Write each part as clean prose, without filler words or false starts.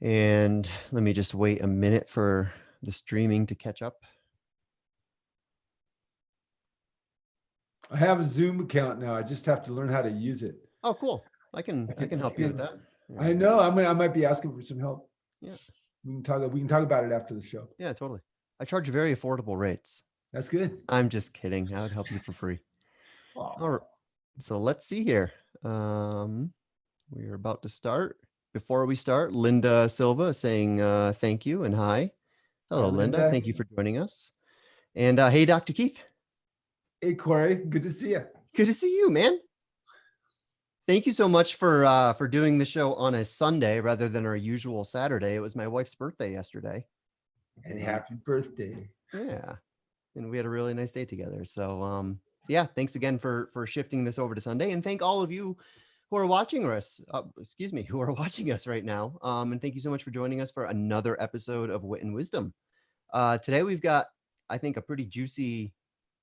And let me just wait a minute for the streaming to catch up. I have a Zoom account now. I just have to learn how to use it. Oh, cool. I can help you with that. I know. I might be asking for some help. Yeah. We can talk about it after the show. Yeah, totally. I charge very affordable rates. That's good. I'm just kidding. I would help you for free. All right. So let's see here. We are about to start. Before we start, Linda Silva saying thank you and hi. Hello, Hi, Linda. Linda. Thank you for joining us. And hey, Dr. Keith. Hey, Corey. Good to see you. Good to see you, man. Thank you so much for doing the show on a Sunday rather than our usual Saturday. It was my wife's birthday yesterday. And happy birthday. Yeah. And we had a really nice day together. So yeah, thanks again for shifting this over to Sunday. And thank all of you who are watching us, who are watching us right now. And thank you so much for joining us for another episode of Wit and Wisdom. Today we've got, I think, a pretty juicy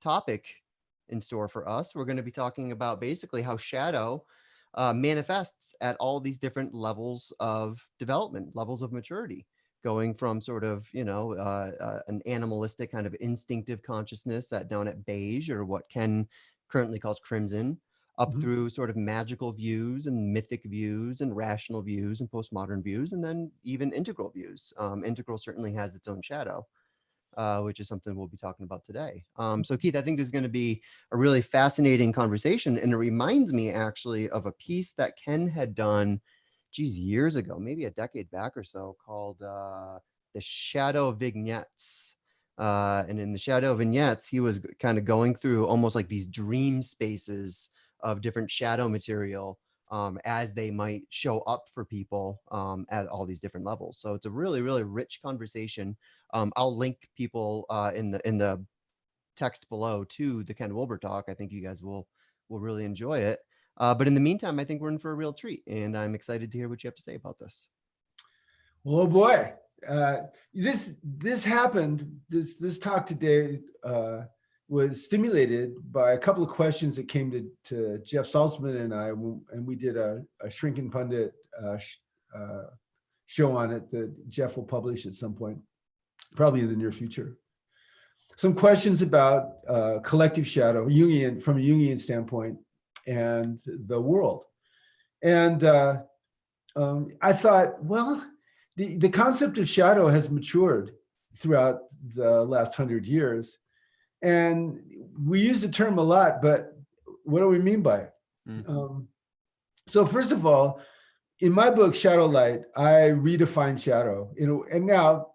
topic in store for us. We're going to be talking about basically how shadow manifests at all these different levels of development, levels of maturity, going from sort of, an animalistic kind of instinctive consciousness that down at beige, or what Ken currently calls crimson, up through sort of magical views and mythic views and rational views and postmodern views, and then even integral views. Integral certainly has its own shadow. Which is something we'll be talking about today. So Keith, I think this is going to be a really fascinating conversation. And it reminds me actually of a piece that Ken had done, years ago, maybe a decade back or so, called The Shadow Vignettes. And in The Shadow Vignettes, he was kind of going through almost like these dream spaces of different shadow material as they might show up for people at all these different levels. So it's a really, really rich conversation. I'll link people in the text below to the Ken Wilber talk. I think you guys will really enjoy it. But in the meantime, I think we're in for a real treat, and I'm excited to hear what you have to say about this. Well, oh boy, this happened. This talk today was stimulated by a couple of questions that came to Jeff Salzman and I, and we did a Shrinking Pundit show on it that Jeff will publish at some point, probably in the near future. Some questions about collective shadow, from a Jungian standpoint, and the world. And I thought, well, the concept of shadow has matured throughout the last 100 years. And we use the term a lot, but what do we mean by it? So first of all, in my book, Shadow Light, I redefine shadow. And now,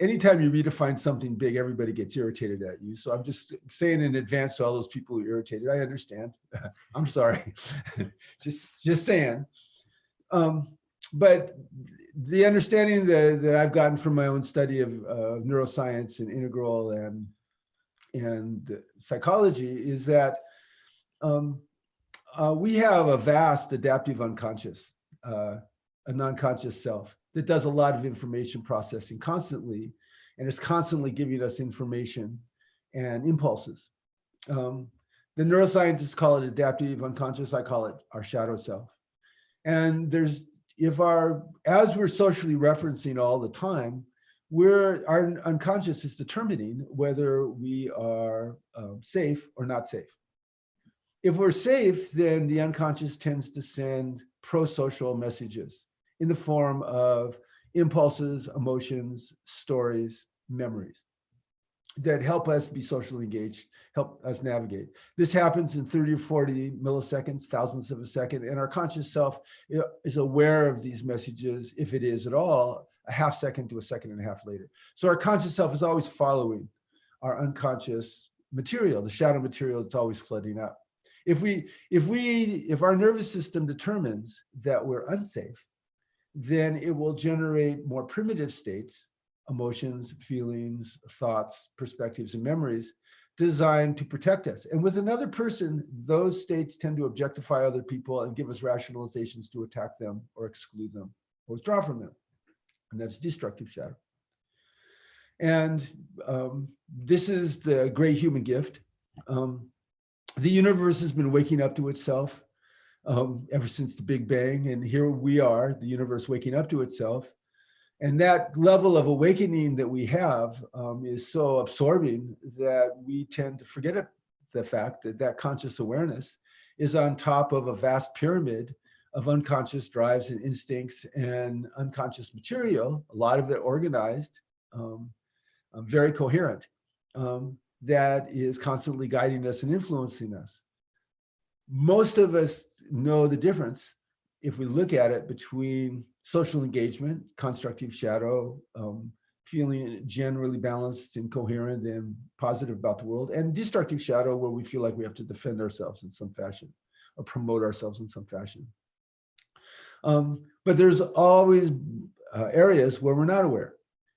anytime you redefine something big, everybody gets irritated at you. So I'm just saying in advance to all those people who are irritated, I understand. I'm sorry. just saying. But the understanding that I've gotten from my own study of neuroscience and integral and psychology is that we have a vast adaptive unconscious, a non-conscious self that does a lot of information processing constantly, and is constantly giving us information and impulses. The neuroscientists call it adaptive unconscious. I call it our shadow self. And as we're socially referencing all the time, our unconscious is determining whether we are safe or not safe. If we're safe, then the unconscious tends to send pro-social messages in the form of impulses, emotions, stories, memories that help us be socially engaged, help us navigate. This happens in 30 or 40 milliseconds, thousandths of a second, and our conscious self is aware of these messages, if it is at all, a half second to a second and a half later. So our conscious self is always following our unconscious material, the shadow material that's always flooding up. If our nervous system determines that we're unsafe, then it will generate more primitive states, emotions, feelings, thoughts, perspectives, and memories designed to protect us. And with another person, those states tend to objectify other people and give us rationalizations to attack them or exclude them or withdraw from them. And that's destructive shadow. And this is the great human gift. The universe has been waking up to itself ever since the Big Bang. And here we are, the universe waking up to itself. And that level of awakening that we have is so absorbing that we tend to forget the fact that that conscious awareness is on top of a vast pyramid of unconscious drives and instincts and unconscious material, a lot of it organized, very coherent, that is constantly guiding us and influencing us. Most of us know the difference, if we look at it, between social engagement, constructive shadow, feeling generally balanced and coherent and positive about the world, and destructive shadow, where we feel like we have to defend ourselves in some fashion or promote ourselves in some fashion. But there's always areas where we're not aware.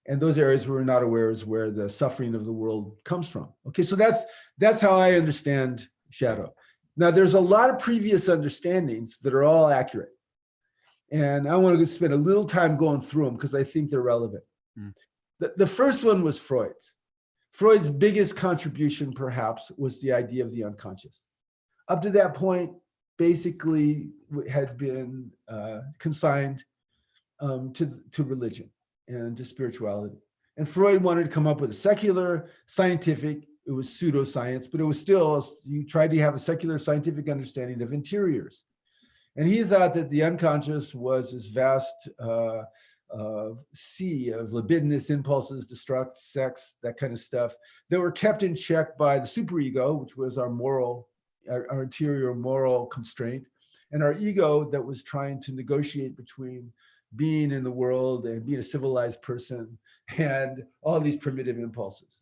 And those areas where we're not aware is where the suffering of the world comes from. Okay, so that's how I understand shadow. Now, there's a lot of previous understandings that are all accurate. And I want to spend a little time going through them because I think they're relevant. Mm. The first one was Freud's. Freud's biggest contribution, perhaps, was the idea of the unconscious. Up to that point, basically had been consigned to religion and to spirituality. And Freud wanted to come up with a secular, scientific, it was pseudoscience, but it was still, you tried to have a secular scientific understanding of interiors. And he thought that the unconscious was this vast sea of libidinous impulses, destruct, sex, that kind of stuff, that were kept in check by the superego, which was our interior moral constraint, and our ego that was trying to negotiate between being in the world and being a civilized person and all these primitive impulses.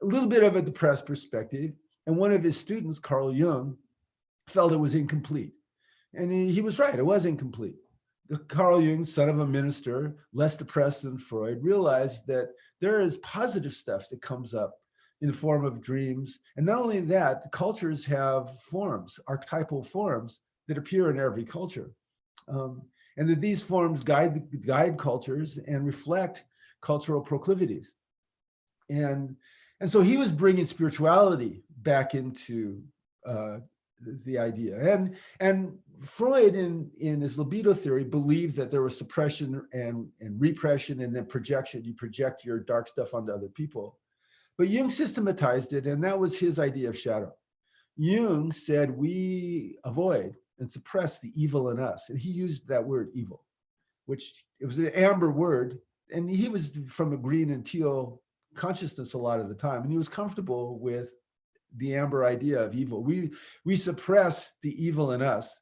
A little bit of a depressed perspective. And one of his students, Carl Jung, felt it was incomplete. And he was right, it was incomplete. Carl Jung, son of a minister, less depressed than Freud, realized that there is positive stuff that comes up in the form of dreams. And not only that, the cultures have forms, archetypal forms that appear in every culture. And that these forms guide cultures and reflect cultural proclivities. And so he was bringing spirituality back into the idea. And Freud, in his libido theory, believed that there was suppression and repression and then projection. You project your dark stuff onto other people. But Jung systematized it, and that was his idea of shadow. Jung said we avoid and suppress the evil in us. And he used that word evil, which it was an amber word. And he was from a green and teal consciousness a lot of the time. And he was comfortable with the amber idea of evil. We suppress the evil in us.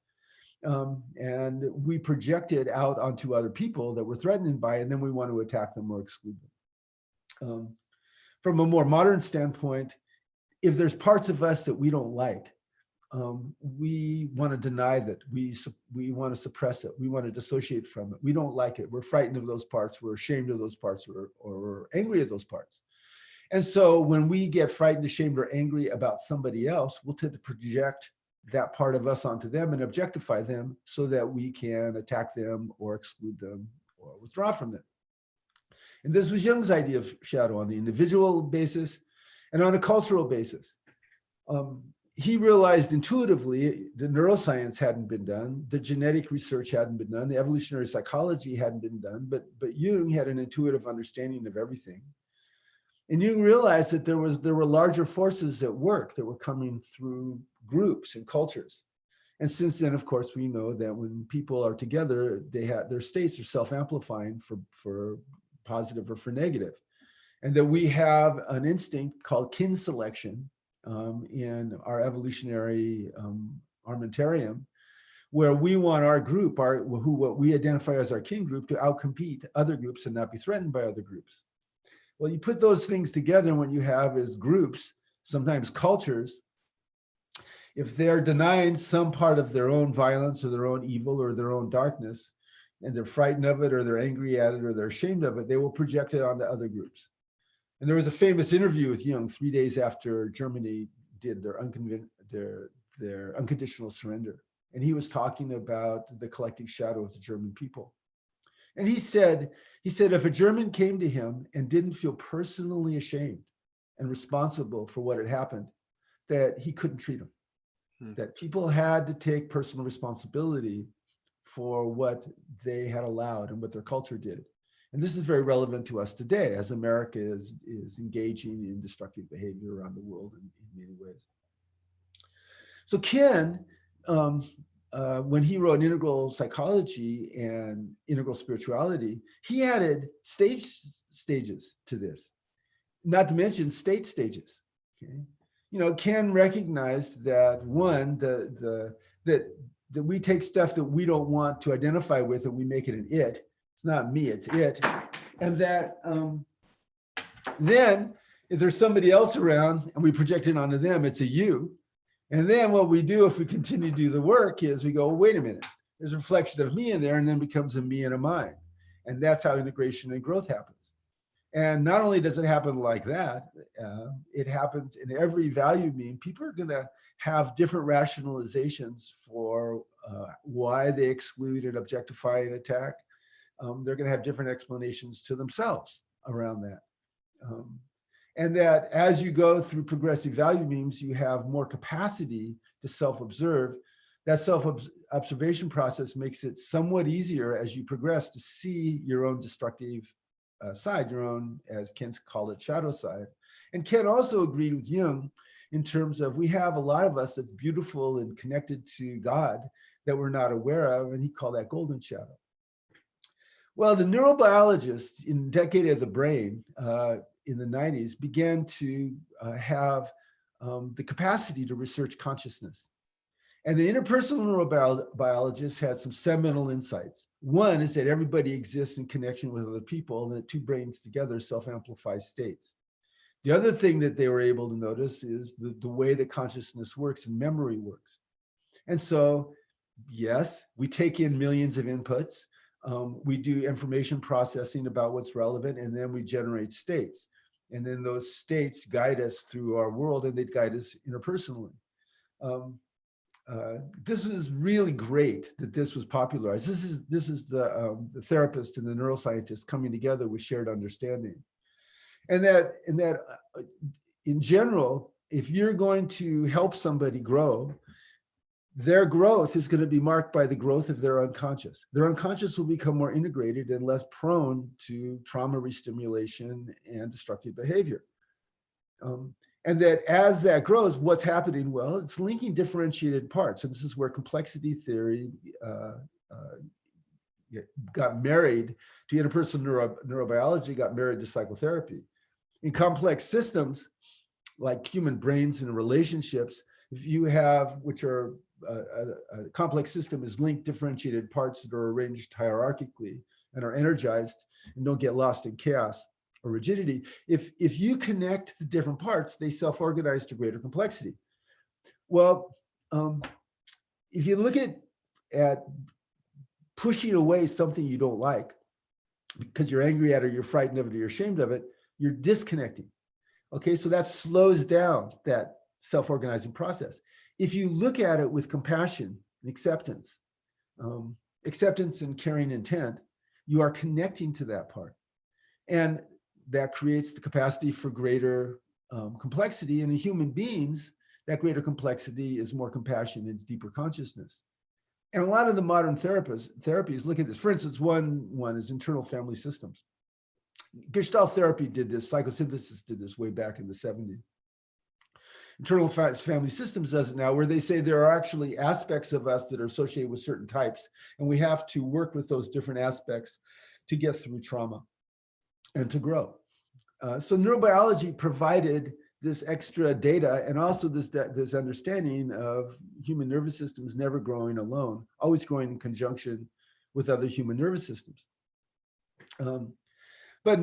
And we project it out onto other people that we're threatened by, and then we want to attack them or exclude them. From a more modern standpoint, if there's parts of us that we don't like, we want to deny that. We want to suppress it. We want to dissociate from it. We don't like it. We're frightened of those parts. We're ashamed of those parts, or we're angry at those parts. And so when we get frightened, ashamed, or angry about somebody else, we'll tend to project that part of us onto them and objectify them so that we can attack them or exclude them or withdraw from them. And this was Jung's idea of shadow on the individual basis and on a cultural basis. He realized intuitively the neuroscience hadn't been done, the genetic research hadn't been done, the evolutionary psychology hadn't been done, but Jung had an intuitive understanding of everything. And Jung realized that there were larger forces at work that were coming through groups and cultures. And since then, of course, we know that when people are together, their states are self-amplifying for positive or for negative. And that we have an instinct called kin selection in our evolutionary armamentarium, where we want our group, what we identify as our kin group, to outcompete other groups and not be threatened by other groups. Well, you put those things together, and what you have is groups, sometimes cultures. If they're denying some part of their own violence or their own evil or their own darkness, and they're frightened of it or they're angry at it or they're ashamed of it, they will project it onto other groups. And there was a famous interview with Jung 3 days after Germany did their unconditional surrender. And he was talking about the collective shadow of the German people. And he said, if a German came to him and didn't feel personally ashamed and responsible for what had happened, that he couldn't treat him. That people had to take personal responsibility for what they had allowed and what their culture did. And this is very relevant to us today as America is engaging in destructive behavior around the world in many ways. So Ken, when he wrote Integral Psychology and Integral Spirituality, he added stages to this, not to mention state stages. Okay? You know, Ken recognized that one, that we take stuff that we don't want to identify with and we make it an it. It's not me, it's it. And that then if there's somebody else around and we project it onto them, it's a you. And then what we do if we continue to do the work is we go, wait a minute, there's a reflection of me in there, and then becomes a me and a mine. And that's how integration and growth happens. And not only does it happen like that, it happens in every value meme. People are going to have different rationalizations for why they exclude and objectify and attack. They're going to have different explanations to themselves around that. And that as you go through progressive value memes, you have more capacity to self-observe. That self-observation process makes it somewhat easier as you progress to see your own destructive side, your own, as Ken called it, shadow side. And Ken also agreed with Jung in terms of we have a lot of us that's beautiful and connected to God that we're not aware of, and he called that golden shadow. Well, the neurobiologists in Decade of the Brain in the 90s began to have the capacity to research consciousness. And the interpersonal neurobiologists had some seminal insights. One is that everybody exists in connection with other people, and that two brains together self-amplify states. The other thing that they were able to notice is the way that consciousness works and memory works. And so, yes, we take in millions of inputs. We do information processing about what's relevant, and then we generate states. And then those states guide us through our world, and they guide us interpersonally. This was really great that this was popularized. This is the therapist and the neuroscientist coming together with shared understanding. And that in general, if you're going to help somebody grow, their growth is going to be marked by the growth of their unconscious. Their unconscious will become more integrated and less prone to trauma restimulation and destructive behavior. And that as that grows, what's happening? Well, it's linking differentiated parts. And this is where complexity theory got married to interpersonal neurobiology, got married to psychotherapy. In complex systems, like human brains and relationships, if you have, which are a complex system is linked differentiated parts that are arranged hierarchically and are energized and don't get lost in chaos or rigidity. If you connect the different parts, they self-organize to greater complexity. Well, if you look at pushing away something you don't like because you're angry at it, or you're frightened of it, or you're ashamed of it, you're disconnecting. Okay, so that slows down that self-organizing process. If you look at it with compassion and acceptance and caring intent, you are connecting to that part. And that creates the capacity for greater complexity. And in human beings, that greater complexity is more compassion and deeper consciousness. And a lot of the modern therapies look at this. For instance, one is internal family systems. Gestalt therapy did this, psychosynthesis did this way back in the 70s. Internal family systems does it now, where they say there are actually aspects of us that are associated with certain types, and we have to work with those different aspects to get through trauma and to grow. So neurobiology provided this extra data and also this understanding of human nervous systems never growing alone, always growing in conjunction with other human nervous systems. But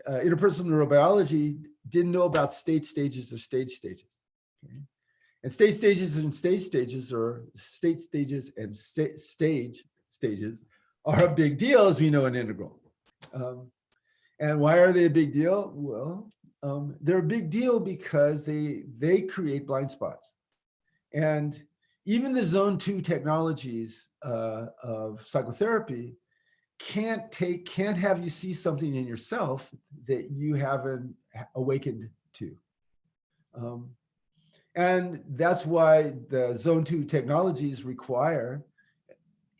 interpersonal neurobiology didn't know about state stages or stage stages. Okay? And state stages and stage stages, or state stages and stage stages, are a big deal, as we know in Integral. And why are they a big deal? Well, they're a big deal because they create blind spots. And even the zone 2 technologies of psychotherapy can't have you see something in yourself that you haven't awakened to. And that's why the zone 2 technologies require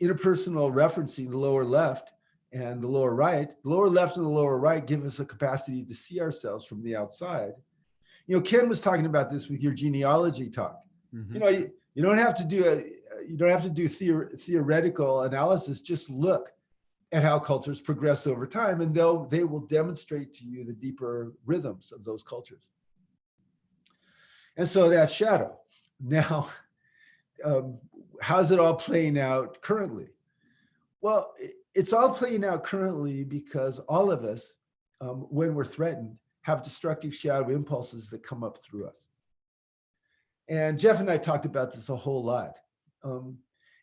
interpersonal referencing, the lower left, and the lower right, the lower left and the lower right give us a capacity to see ourselves from the outside. Ken was talking about this with your genealogy talk. You don't have to do theoretical analysis. Just look at how cultures progress over time, and they will demonstrate to you the deeper rhythms of those cultures. And so that's shadow. Now, how's it all playing out currently? Well, it's all playing out currently because all of us, when we're threatened, have destructive shadow impulses that come up through us. And Jeff and I talked about this a whole lot. And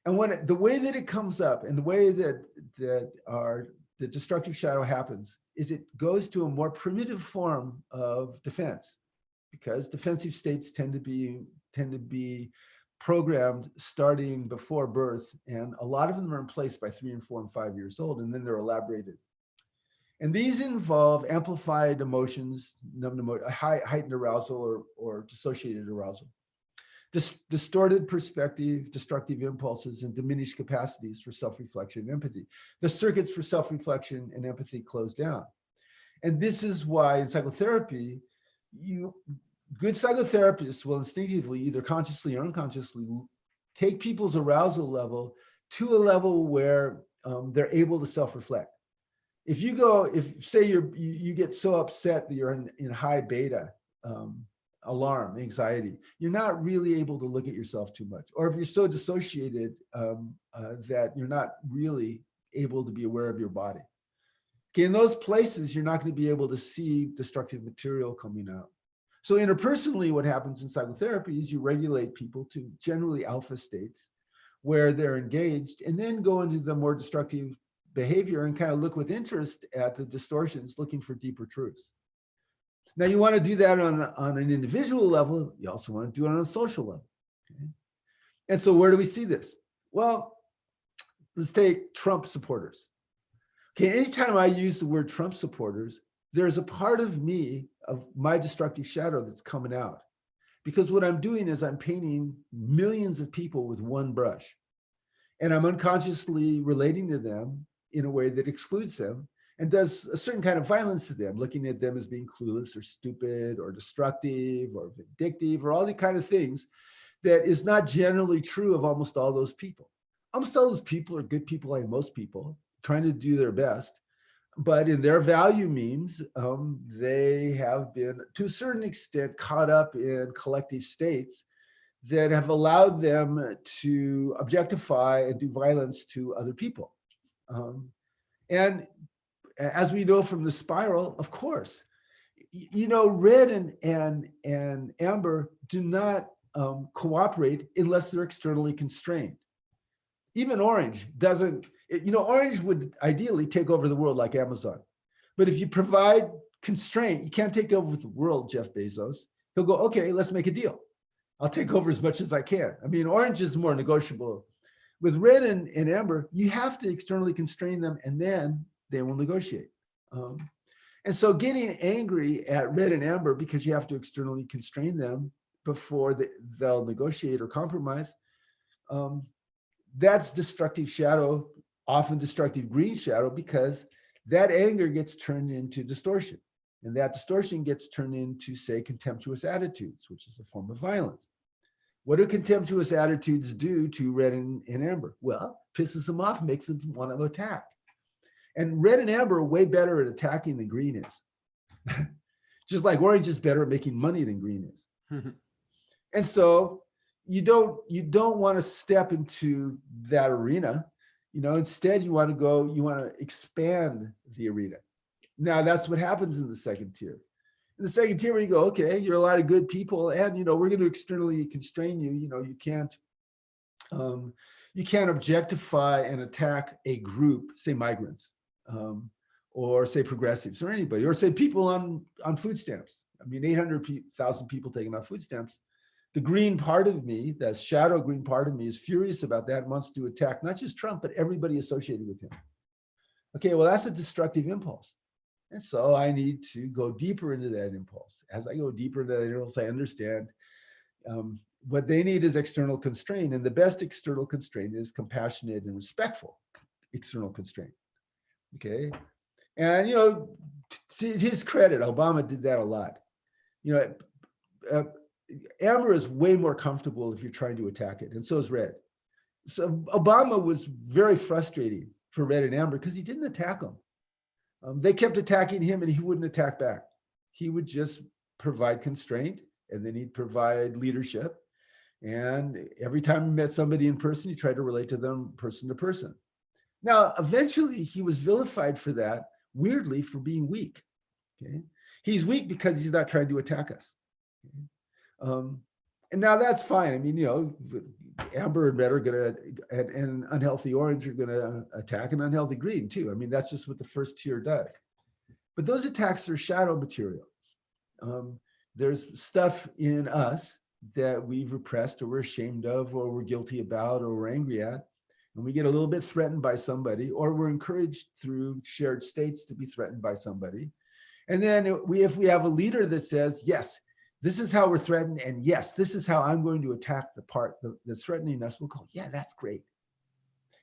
the way that it comes up and the way that the destructive shadow happens is it goes to a more primitive form of defense, because defensive states tend to be programmed starting before birth, and a lot of them are in place by 3 and 4 and 5 years old, and then they're elaborated. And these involve amplified emotions, heightened arousal or dissociated arousal, distorted perspective, destructive impulses, and diminished capacities for self-reflection and empathy. The circuits for self-reflection and empathy close down. And this is why in psychotherapy, good psychotherapists will instinctively, either consciously or unconsciously, take people's arousal level to a level where they're able to self-reflect. If say you get so upset that you're in high beta, alarm, anxiety, you're not really able to look at yourself too much. Or if you're so dissociated that you're not really able to be aware of your body. Okay, in those places, you're not going to be able to see destructive material coming out. So interpersonally, what happens in psychotherapy is you regulate people to generally alpha states where they're engaged, and then go into the more destructive behavior and kind of look with interest at the distortions, looking for deeper truths. Now, you want to do that on an individual level. You also want to do it on a social level. Okay? And so where do we see this? Well, let's take Trump supporters. Okay, anytime I use the word Trump supporters, there's a part of me, of my destructive shadow, that's coming out. Because what I'm doing is I'm painting millions of people with one brush. And I'm unconsciously relating to them in a way that excludes them and does a certain kind of violence to them, looking at them as being clueless or stupid or destructive or vindictive or all the kind of things that is not generally true of almost all those people. Almost all those people are good people, like most people, trying to do their best. But in their value memes, they have been, to a certain extent, caught up in collective states that have allowed them to objectify and do violence to other people. And as we know from the spiral, of course, red and amber do not cooperate unless they're externally constrained. Even orange doesn't, orange would ideally take over the world like Amazon. But if you provide constraint, you can't take over the world, Jeff Bezos. He'll go, okay, let's make a deal. I'll take over as much as I can. I mean, orange is more negotiable. With red and amber, you have to externally constrain them, and then they will negotiate. And so getting angry at red and amber because you have to externally constrain them before they'll negotiate or compromise, that's destructive shadow, often destructive green shadow, because that anger gets turned into distortion. And that distortion gets turned into, say, contemptuous attitudes, which is a form of violence. What do contemptuous attitudes do to red and amber? Well, pisses them off, makes them want to attack. And red and amber are way better at attacking than green is. Just like orange is better at making money than green is. And so you don't want to step into that arena. Instead you want to expand the arena. Now that's what happens in the second tier. In the second tier, where you go, okay, you're a lot of good people, and we're going to externally constrain you. You can't objectify and attack a group, say migrants, or say progressives, or anybody, or say people on food stamps. I mean, 800,000 people taking off food stamps. The green part of me, that shadow green part of me, is furious about that and wants to attack not just Trump, but everybody associated with him. Okay, well, that's a destructive impulse. And so I need to go deeper into that impulse. As I go deeper into that impulse, I understand what they need is external constraint. And the best external constraint is compassionate and respectful external constraint. Okay. And, to his credit, Obama did that a lot. You know, uh, Amber is way more comfortable if you're trying to attack it, and so is Red. So Obama was very frustrating for Red and Amber because he didn't attack them. They kept attacking him and he wouldn't attack back. He would just provide constraint, and then he'd provide leadership. And every time he met somebody in person, he tried to relate to them person to person. Now, eventually he was vilified for that, weirdly, for being weak. Okay. He's weak because he's not trying to attack us. Okay? And now that's fine. I mean, Amber and Red are going to, and unhealthy orange are going to attack an unhealthy green too. I mean, that's just what the first tier does. But those attacks are shadow material. There's stuff in us that we've repressed or we're ashamed of or we're guilty about or we're angry at. And we get a little bit threatened by somebody, or we're encouraged through shared states to be threatened by somebody. And then if we have a leader that says, yes, this is how we're threatened, and yes, this is how I'm going to attack the part that's threatening us, we'll go, yeah, that's great.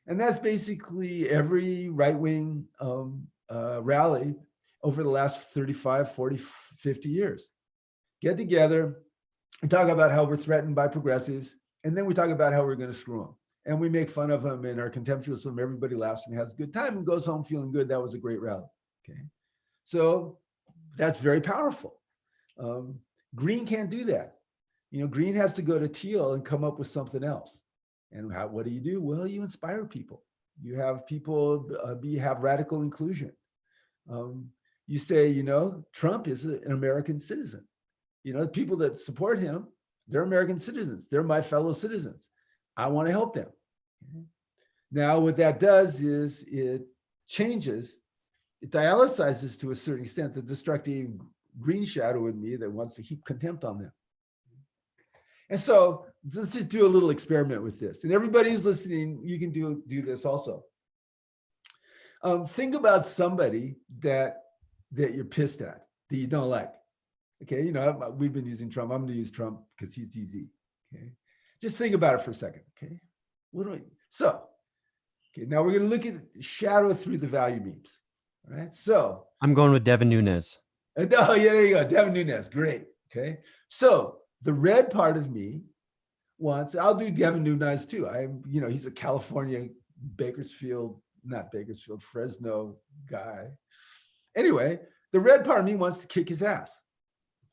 And that's basically every right-wing rally over the last 35, 40, 50 years. Get together and talk about how we're threatened by progressives, and then we talk about how we're going to screw them. And we make fun of them and are contemptuous of them. Everybody laughs and has a good time and goes home feeling good. That was a great rally. Okay. So that's very powerful. Green can't do that. Green has to go to teal and come up with something else. And what do? Well, you inspire people. You have people have radical inclusion. You say, Trump is an American citizen. People that support him, they're American citizens. They're my fellow citizens. I want to help them. Now, what that does is it dialyzes to a certain extent the destructive green shadow in me that wants to heap contempt on them. And so let's just do a little experiment with this. And everybody who's listening, you can do this also. Think about somebody that you're pissed at, that you don't like. Okay, we've been using Trump. I'm going to use Trump because he's easy. Okay, just think about it for a second. Okay, now we're going to look at shadow through the value beams. All right, so I'm going with Devin Nunes. Oh, yeah, there you go, Devin Nunes. Great. Okay, so the red part of me I'll do Devin Nunes too. He's a California Fresno guy. Anyway, the red part of me wants to kick his ass.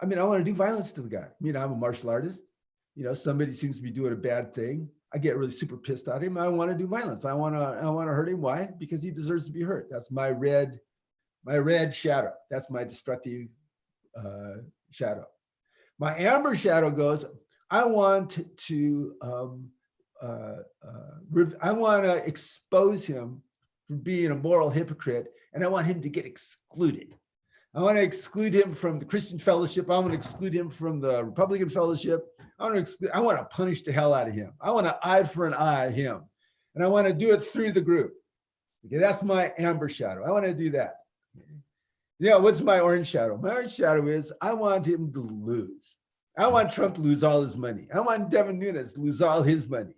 I want to do violence to the guy. I'm a martial artist. Somebody seems to be doing a bad thing. I get really super pissed at him. I want to do violence. I want to hurt him. Why? Because he deserves to be hurt. That's my red shadow. That's my destructive shadow. My amber shadow goes, I want to expose him for being a moral hypocrite, and I want him to get excluded. I want to exclude him from the Christian fellowship. I want to exclude him from the Republican fellowship. I want to punish the hell out of him. I want to eye for an eye him. And I want to do it through the group. Okay, that's my amber shadow. I want to do that. What's my orange shadow? My orange shadow is I want him to lose. I want Trump to lose all his money. I want Devin Nunes to lose all his money.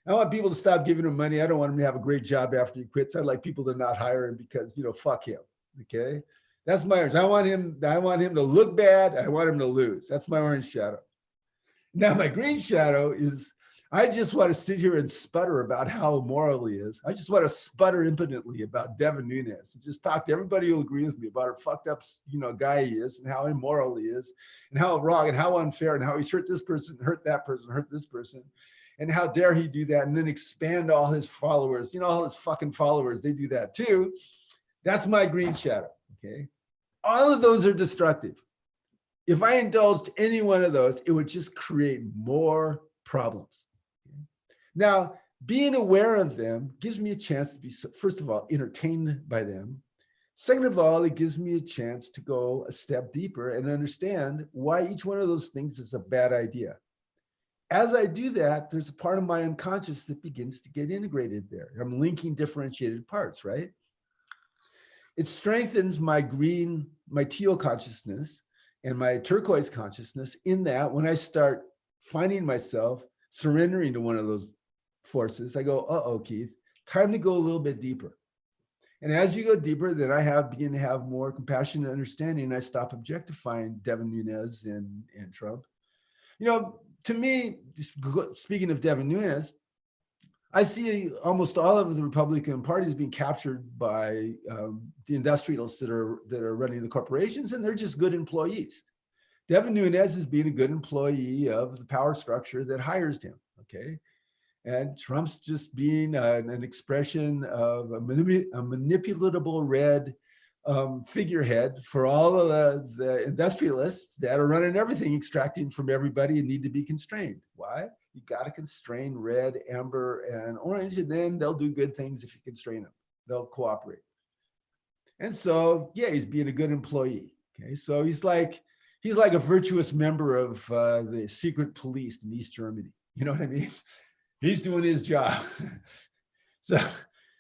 I want people to stop giving him money. I don't want him to have a great job after he quits. I'd like people to not hire him because, fuck him. Okay. That's my orange. I want him to look bad. I want him to lose. That's my orange shadow. Now, my green shadow is I just want to sit here and sputter about how immoral he is. I just want to sputter impotently about Devin Nunes and just talk to everybody who agrees with me about how fucked up, guy he is and how immoral he is and how wrong and how unfair and how he's hurt this person, hurt that person, hurt this person. And how dare he do that and then expand all his followers, all his fucking followers, they do that too. That's my green shadow. Okay. All of those are destructive. If I indulged any one of those, it would just create more problems. Okay? Now, being aware of them gives me a chance to be, first of all, entertained by them. Second of all, it gives me a chance to go a step deeper and understand why each one of those things is a bad idea. As I do that, there's a part of my unconscious that begins to get integrated there. I'm linking differentiated parts, right? It strengthens my teal consciousness and my turquoise consciousness in that when I start finding myself surrendering to one of those forces, I go, uh-oh, Keith, time to go a little bit deeper. And as you go deeper, then begin to have more compassion and understanding. And I stop objectifying Devin Nunes and Trump. To me, speaking of Devin Nunes, I see almost all of the Republican Party is being captured by the industrialists that are running the corporations, and they're just good employees. Devin Nunes is being a good employee of the power structure that hires him. Okay. And Trump's just being an expression of a manipulatable red figurehead for all of the industrialists that are running everything, extracting from everybody and need to be constrained. Why? You got to constrain red, amber, and orange, and then they'll do good things if you constrain them. They'll cooperate. And so, yeah, he's being a good employee. Okay, so he's like a virtuous member of the secret police in East Germany. You know what I mean? He's doing his job. So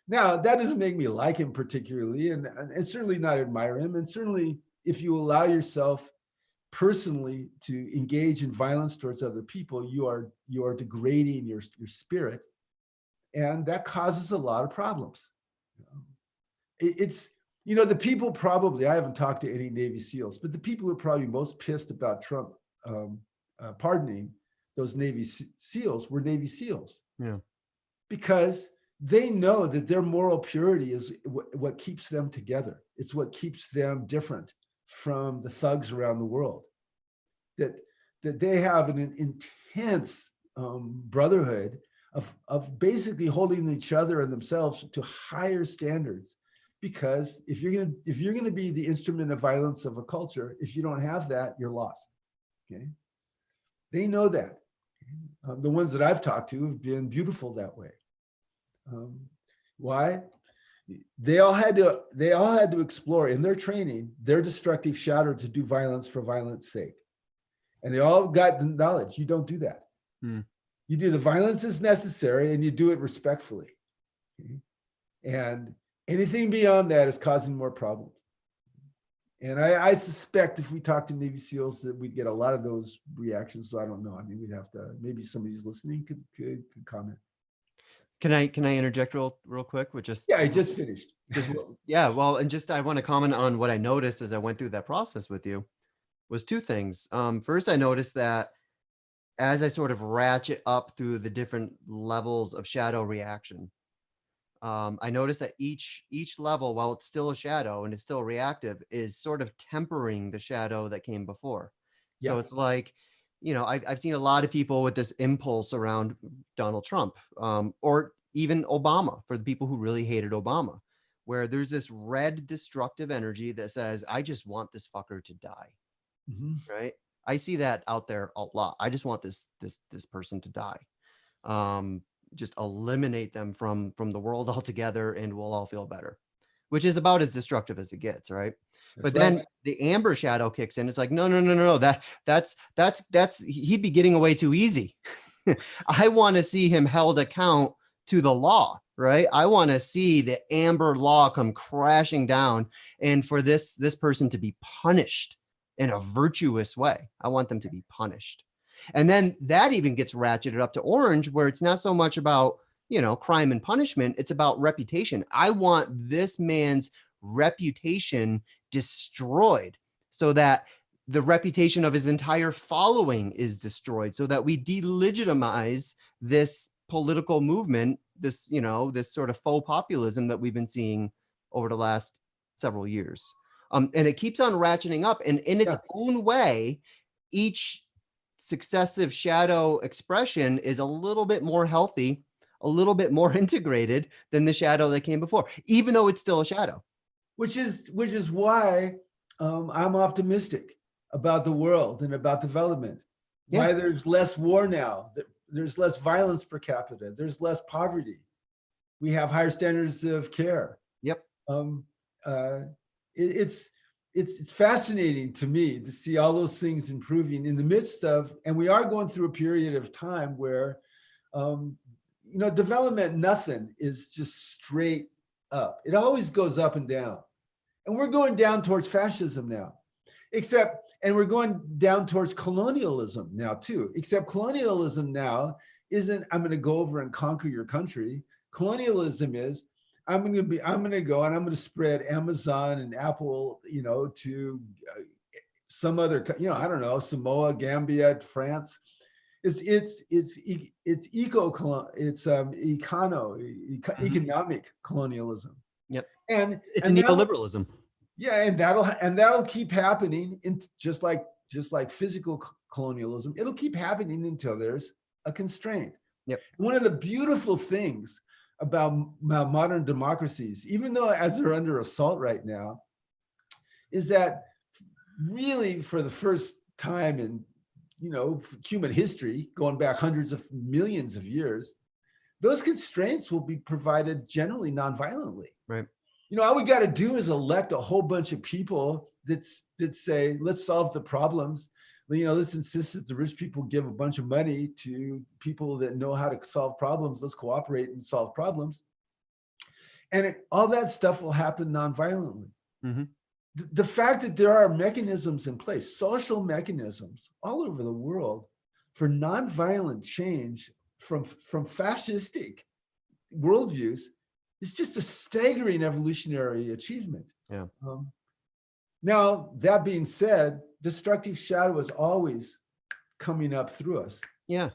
now that doesn't make me like him particularly, and certainly not admire him. And certainly if you allow yourself personally to engage in violence towards other people, you are degrading your spirit. And that causes a lot of problems. It's, the people probably, I haven't talked to any Navy SEALs, but the people who are probably most pissed about Trump pardoning those Navy SEALs were Navy SEALs. Yeah. Because they know that their moral purity is what keeps them together. It's what keeps them different from the thugs around the world. That they have an intense brotherhood of basically holding each other and themselves to higher standards. Because if you're gonna be the instrument of violence of a culture, if you don't have that, you're lost. Okay. They know that. The ones that I've talked to have been beautiful that way. Why? They all had to explore in their training their destructive shadow to do violence for violence sake. And they all got the knowledge. You don't do that. You do the violence as necessary and you do it respectfully. Okay? And anything beyond that is causing more problems. And I suspect if we talk to Navy SEALs that we'd get a lot of those reactions. So I don't know. I mean, we'd have to, maybe somebody's listening could comment. Can I interject real quick with just? Yeah, I just finished. Yeah, well, and just I want to comment on what I noticed as I went through that process with you was two things. First, I noticed that as I sort of ratchet up through the different levels of shadow reaction, I noticed that each level, while it's still a shadow and it's still reactive, is sort of tempering the shadow that came before. So it's like, I've seen a lot of people with this impulse around Donald Trump, or even Obama, for the people who really hated Obama, where there's this red destructive energy that says, I just want this fucker to die. Right? I see that out there a lot. I just want this person to die. Just eliminate them from the world altogether and we'll all feel better, which is about as destructive as it gets. Right. But then the amber shadow kicks in. It's like, no, that's he'd be getting away too easy. I want to see him held account to the law, right? I want to see the amber law come crashing down and for this person to be punished in a virtuous way. I want them to be punished. And then that even gets ratcheted up to orange, where it's not so much about, crime and punishment. It's about reputation. I want this man's reputation destroyed so that the reputation of his entire following is destroyed, so that we delegitimize this political movement, this sort of faux populism that we've been seeing over the last several years. And it keeps on ratcheting up, and in its own way, each successive shadow expression is a little bit more healthy, a little bit more integrated than the shadow that came before, even though it's still a shadow. Which is why I'm optimistic about the world and about development. Why there's less war now, there's less violence per capita, there's less poverty. We have higher standards of care. Yep. It's fascinating to me to see all those things improving in the midst of, and we are going through a period of time where, development, nothing is just straight up. It always goes up and down. And we're going down towards fascism now, and we're going down towards colonialism now too, except colonialism now isn't, I'm going to go over and conquer your country. Colonialism is, I'm gonna go and I'm gonna spread Amazon and Apple, to some other, I don't know, Samoa, Gambia, France. It's economic colonialism, Yep. and It's and that neoliberalism. yeah, and that'll keep happening, in just like physical colonialism. It'll keep happening until there's a constraint. Yep. One of the beautiful things about modern democracies, even though as they're under assault right now, is that really for the first time in human history, going back hundreds of millions of years, those constraints will be provided generally nonviolently. Right. All we got to do is elect a whole bunch of people that say, let's solve the problems. Let's insist that the rich people give a bunch of money to people that know how to solve problems. Let's cooperate and solve problems. And all that stuff will happen nonviolently. Mm-hmm. The fact that there are mechanisms in place, social mechanisms all over the world for nonviolent change from fascistic worldviews, is just a staggering evolutionary achievement. Yeah. Now, that being said, destructive shadow is always coming up through us. Yeah.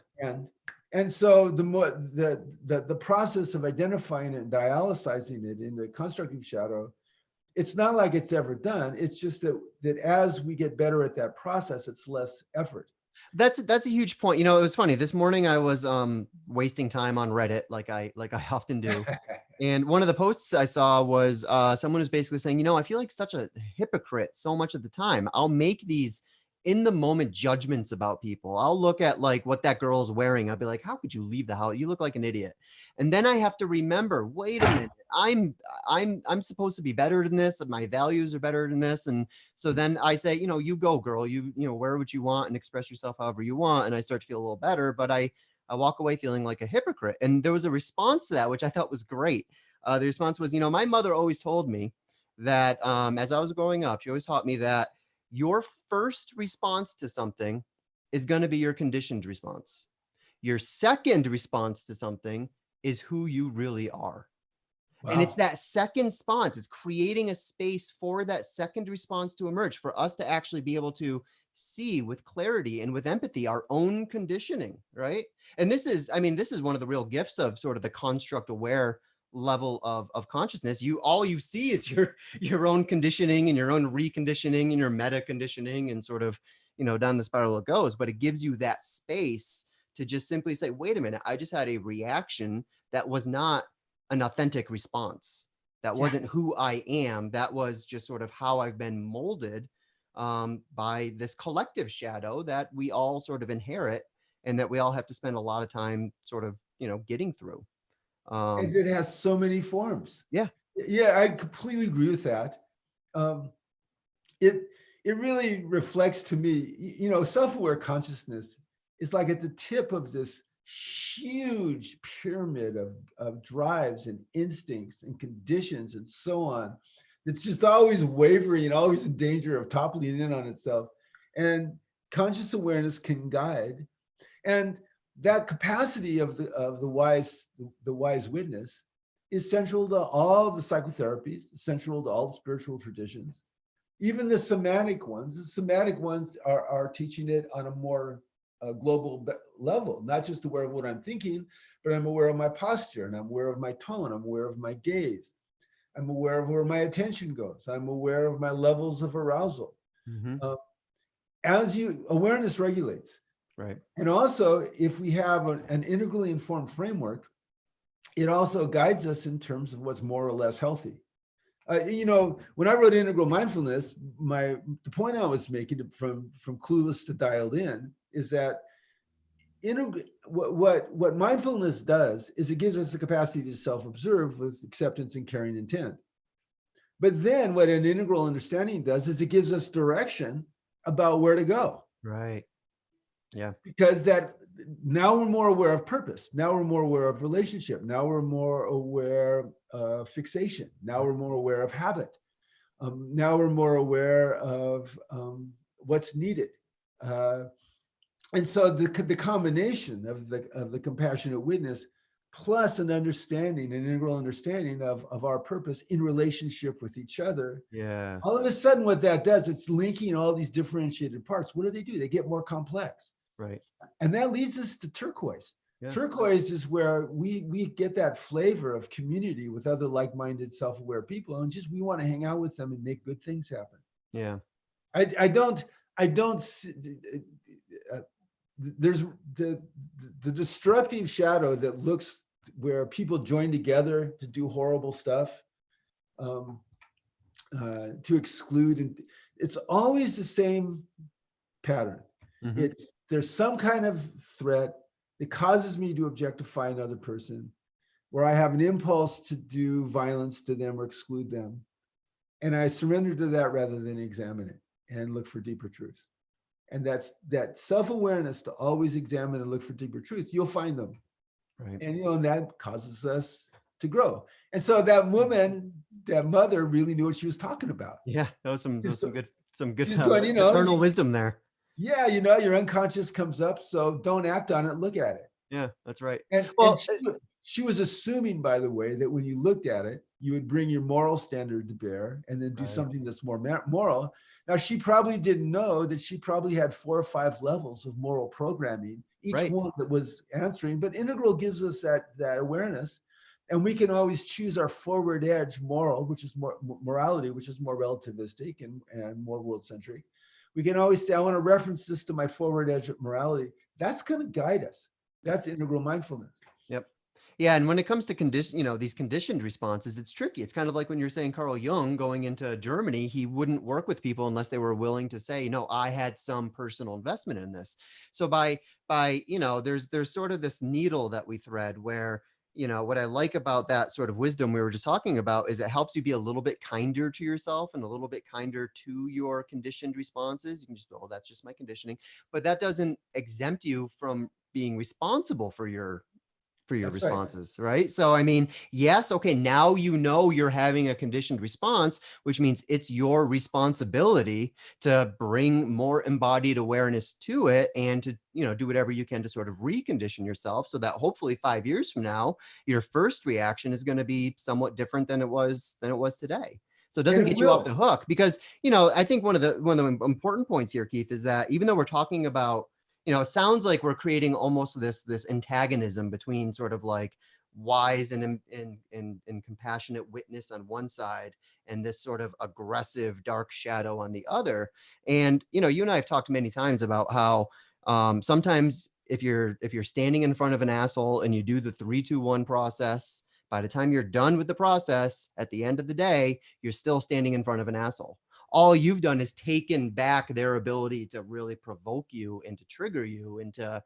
And so the process of identifying it and dialysizing it into constructive shadow, it's not like it's ever done. It's just that as we get better at that process, it's less effort. That's a huge point. It was funny. This morning I was wasting time on Reddit, like I often do. And one of the posts I saw was someone who's basically saying, I feel like such a hypocrite so much of the time. I'll make these in the moment judgments about people. I'll look at like what that girl's wearing. I'll be like, how could you leave the house? You look like an idiot. And then I have to remember, wait a minute, I'm supposed to be better than this. My values are better than this. And so then I say, you go, girl, you wear what you want and express yourself however you want. And I start to feel a little better, but I walk away feeling like a hypocrite. And there was a response to that, which I thought was great. The response was, my mother always told me that as I was growing up, she always taught me that your first response to something is going to be your conditioned response. Your second response to something is who you really are. Wow. And it's that second response. It's creating a space for that second response to emerge, for us to actually be able to see with clarity and with empathy our own conditioning, right? And this is one of the real gifts of sort of the construct aware level of consciousness. All you see is your own conditioning and your own reconditioning and your meta conditioning, and sort of down the spiral it goes. But it gives you that space to just simply say, wait a minute, I just had a reaction that was not an authentic response. That wasn't who I am. That was just sort of how I've been molded by this collective shadow that we all sort of inherit, and that we all have to spend a lot of time sort of getting through. And it has so many forms. Yeah, I completely agree with that. It really reflects to me, self-aware consciousness is like at the tip of this huge pyramid of drives and instincts and conditions and so on. It's just always wavering and always in danger of toppling in on itself. And conscious awareness can guide. And that capacity of the wise witness is central to all the psychotherapies, central to all the spiritual traditions, even the somatic ones. The somatic ones are teaching it on a more global level, not just aware of what I'm thinking, but I'm aware of my posture, and I'm aware of my tone, I'm aware of my gaze, I'm aware of where my attention goes, I'm aware of my levels of arousal. Mm-hmm. Awareness regulates. Right. And also, if we have an integrally informed framework, it also guides us in terms of what's more or less healthy. When I wrote Integral Mindfulness, the point I was making from clueless to dialed in is that what mindfulness does is it gives us the capacity to self-observe with acceptance and caring intent. But then what an integral understanding does is it gives us direction about where to go. Right. Yeah. Because that now we're more aware of purpose. Now we're more aware of relationship. Now we're more aware of fixation. Now we're more aware of habit. Now we're more aware of what's needed. And so the combination of the compassionate witness plus an understanding, an integral understanding of our purpose in relationship with each other. Yeah. All of a sudden, what that does, it's linking all these differentiated parts. What do? They get more complex. Right. And that leads us to turquoise. Yeah. Turquoise is where we get that flavor of community with other like-minded, self-aware people, and just we want to hang out with them and make good things happen. Yeah. I don't there's the destructive shadow that looks where people join together to do horrible stuff, to exclude, and it's always the same pattern. Mm-hmm. There's some kind of threat that causes me to objectify another person, where I have an impulse to do violence to them or exclude them, and I surrender to that rather than examine it and look for deeper truth. And that's that self-awareness to always examine and look for deeper truth. You'll find them. Right. And, and that causes us to grow. And so that woman, that mother really knew what she was talking about. Yeah. That was some good She's going, eternal wisdom there. Yeah. Your unconscious comes up. So don't act on it. Look at it. Yeah, that's right. And she was assuming, by the way, that when you looked at it, you would bring your moral standard to bear and then do something that's more moral. Now, she probably didn't know that she probably had 4 or 5 levels of moral programming, each one that was answering. But integral gives us that awareness, and we can always choose our forward edge moral, which is more morality, which is more relativistic and more world-centric. We can always say, I want to reference this to my forward edge of morality. That's going to guide us. That's integral mindfulness. Yep. Yeah. And when it comes to these conditioned responses, it's tricky. It's kind of like when you're saying Carl Jung going into Germany, he wouldn't work with people unless they were willing to say, no, I had some personal investment in this. So there's sort of this needle that we thread where, what I like about that sort of wisdom we were just talking about is it helps you be a little bit kinder to yourself and a little bit kinder to your conditioned responses. You can just go, oh, that's just my conditioning, but that doesn't exempt you from being responsible for your That's responses, right? So, I mean, yes, okay, now you're having a conditioned response, which means it's your responsibility to bring more embodied awareness to it and to, do whatever you can to sort of recondition yourself so that hopefully 5 years from now, your first reaction is going to be somewhat different than it was today. So it doesn't get you off the hook because, I think one of the important points here, Keith, is that even though we're talking about, it sounds like we're creating almost this antagonism between sort of like wise and compassionate witness on one side and this sort of aggressive dark shadow on the other. And, you and I have talked many times about how sometimes if you're standing in front of an asshole and you do the 3-2-1 process, by the time you're done with the process, at the end of the day, you're still standing in front of an asshole. All you've done is taken back their ability to really provoke you and to trigger you and to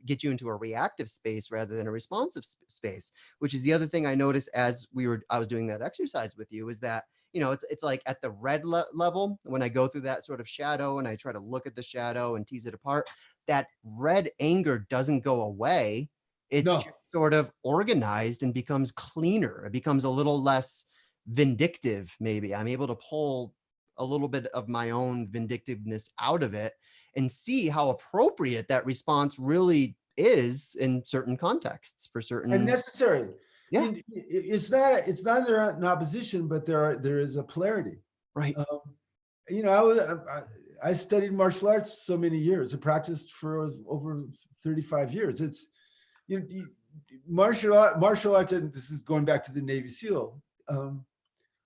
get you into a reactive space rather than a responsive space, which is the other thing I noticed as I was doing that exercise with you is that, it's like at the red level, when I go through that sort of shadow and I try to look at the shadow and tease it apart, that red anger doesn't go away. It's just sort of organized and becomes cleaner. It becomes a little less vindictive. Maybe I'm able to pull a little bit of my own vindictiveness out of it and see how appropriate that response really is in certain contexts for certain and necessary. Yeah. It's not they're in opposition, but there is a polarity. Right. I studied martial arts so many years. I practiced for over 35 years. It's martial arts, and this is going back to the Navy SEAL.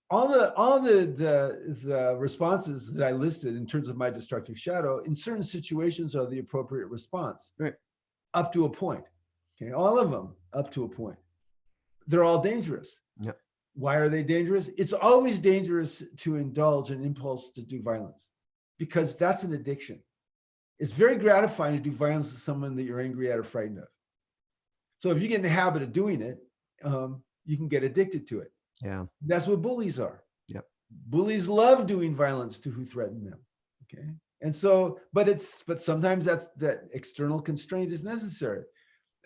All the responses that I listed in terms of my destructive shadow in certain situations are the appropriate response, right? Up to a point. Okay, all of them up to a point. They're all dangerous. Yep. Why are they dangerous? It's always dangerous to indulge an impulse to do violence because that's an addiction. It's very gratifying to do violence to someone that you're angry at or frightened of. So if you get in the habit of doing it, you can get addicted to it. Yeah. That's what bullies are. Yep. Bullies love doing violence to who threaten them. Okay. And so, but sometimes that external constraint is necessary.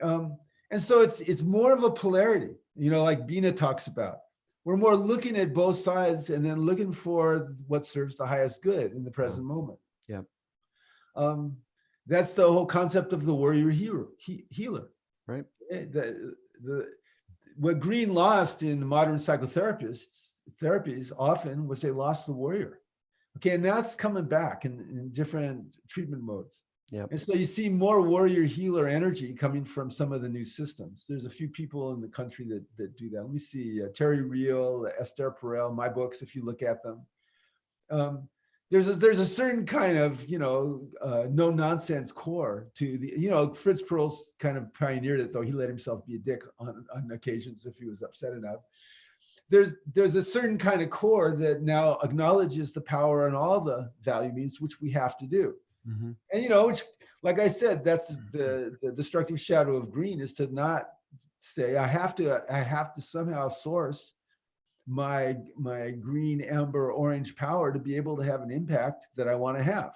And so it's more of a polarity, like Bina talks about. We're more looking at both sides and then looking for what serves the highest good in the present moment. Yeah. That's the whole concept of the warrior healer. Right. what green lost in modern therapies often was they lost the warrior. Okay, and that's coming back in different treatment modes. Yep. And so you see more warrior healer energy coming from some of the new systems. There's a few people in the country that do that. Let me see, Terry Real, Esther Perel, my books, if you look at them. There's a certain kind of, no nonsense core to the, Fritz Perls kind of pioneered it, though he let himself be a dick on occasions if he was upset enough. There's a certain kind of core that now acknowledges the power and all the value means, which we have to do. Mm-hmm. And, which, like I said, that's the destructive shadow of green, is to not say, I have to somehow source my green, amber, orange power to be able to have an impact that I want to have.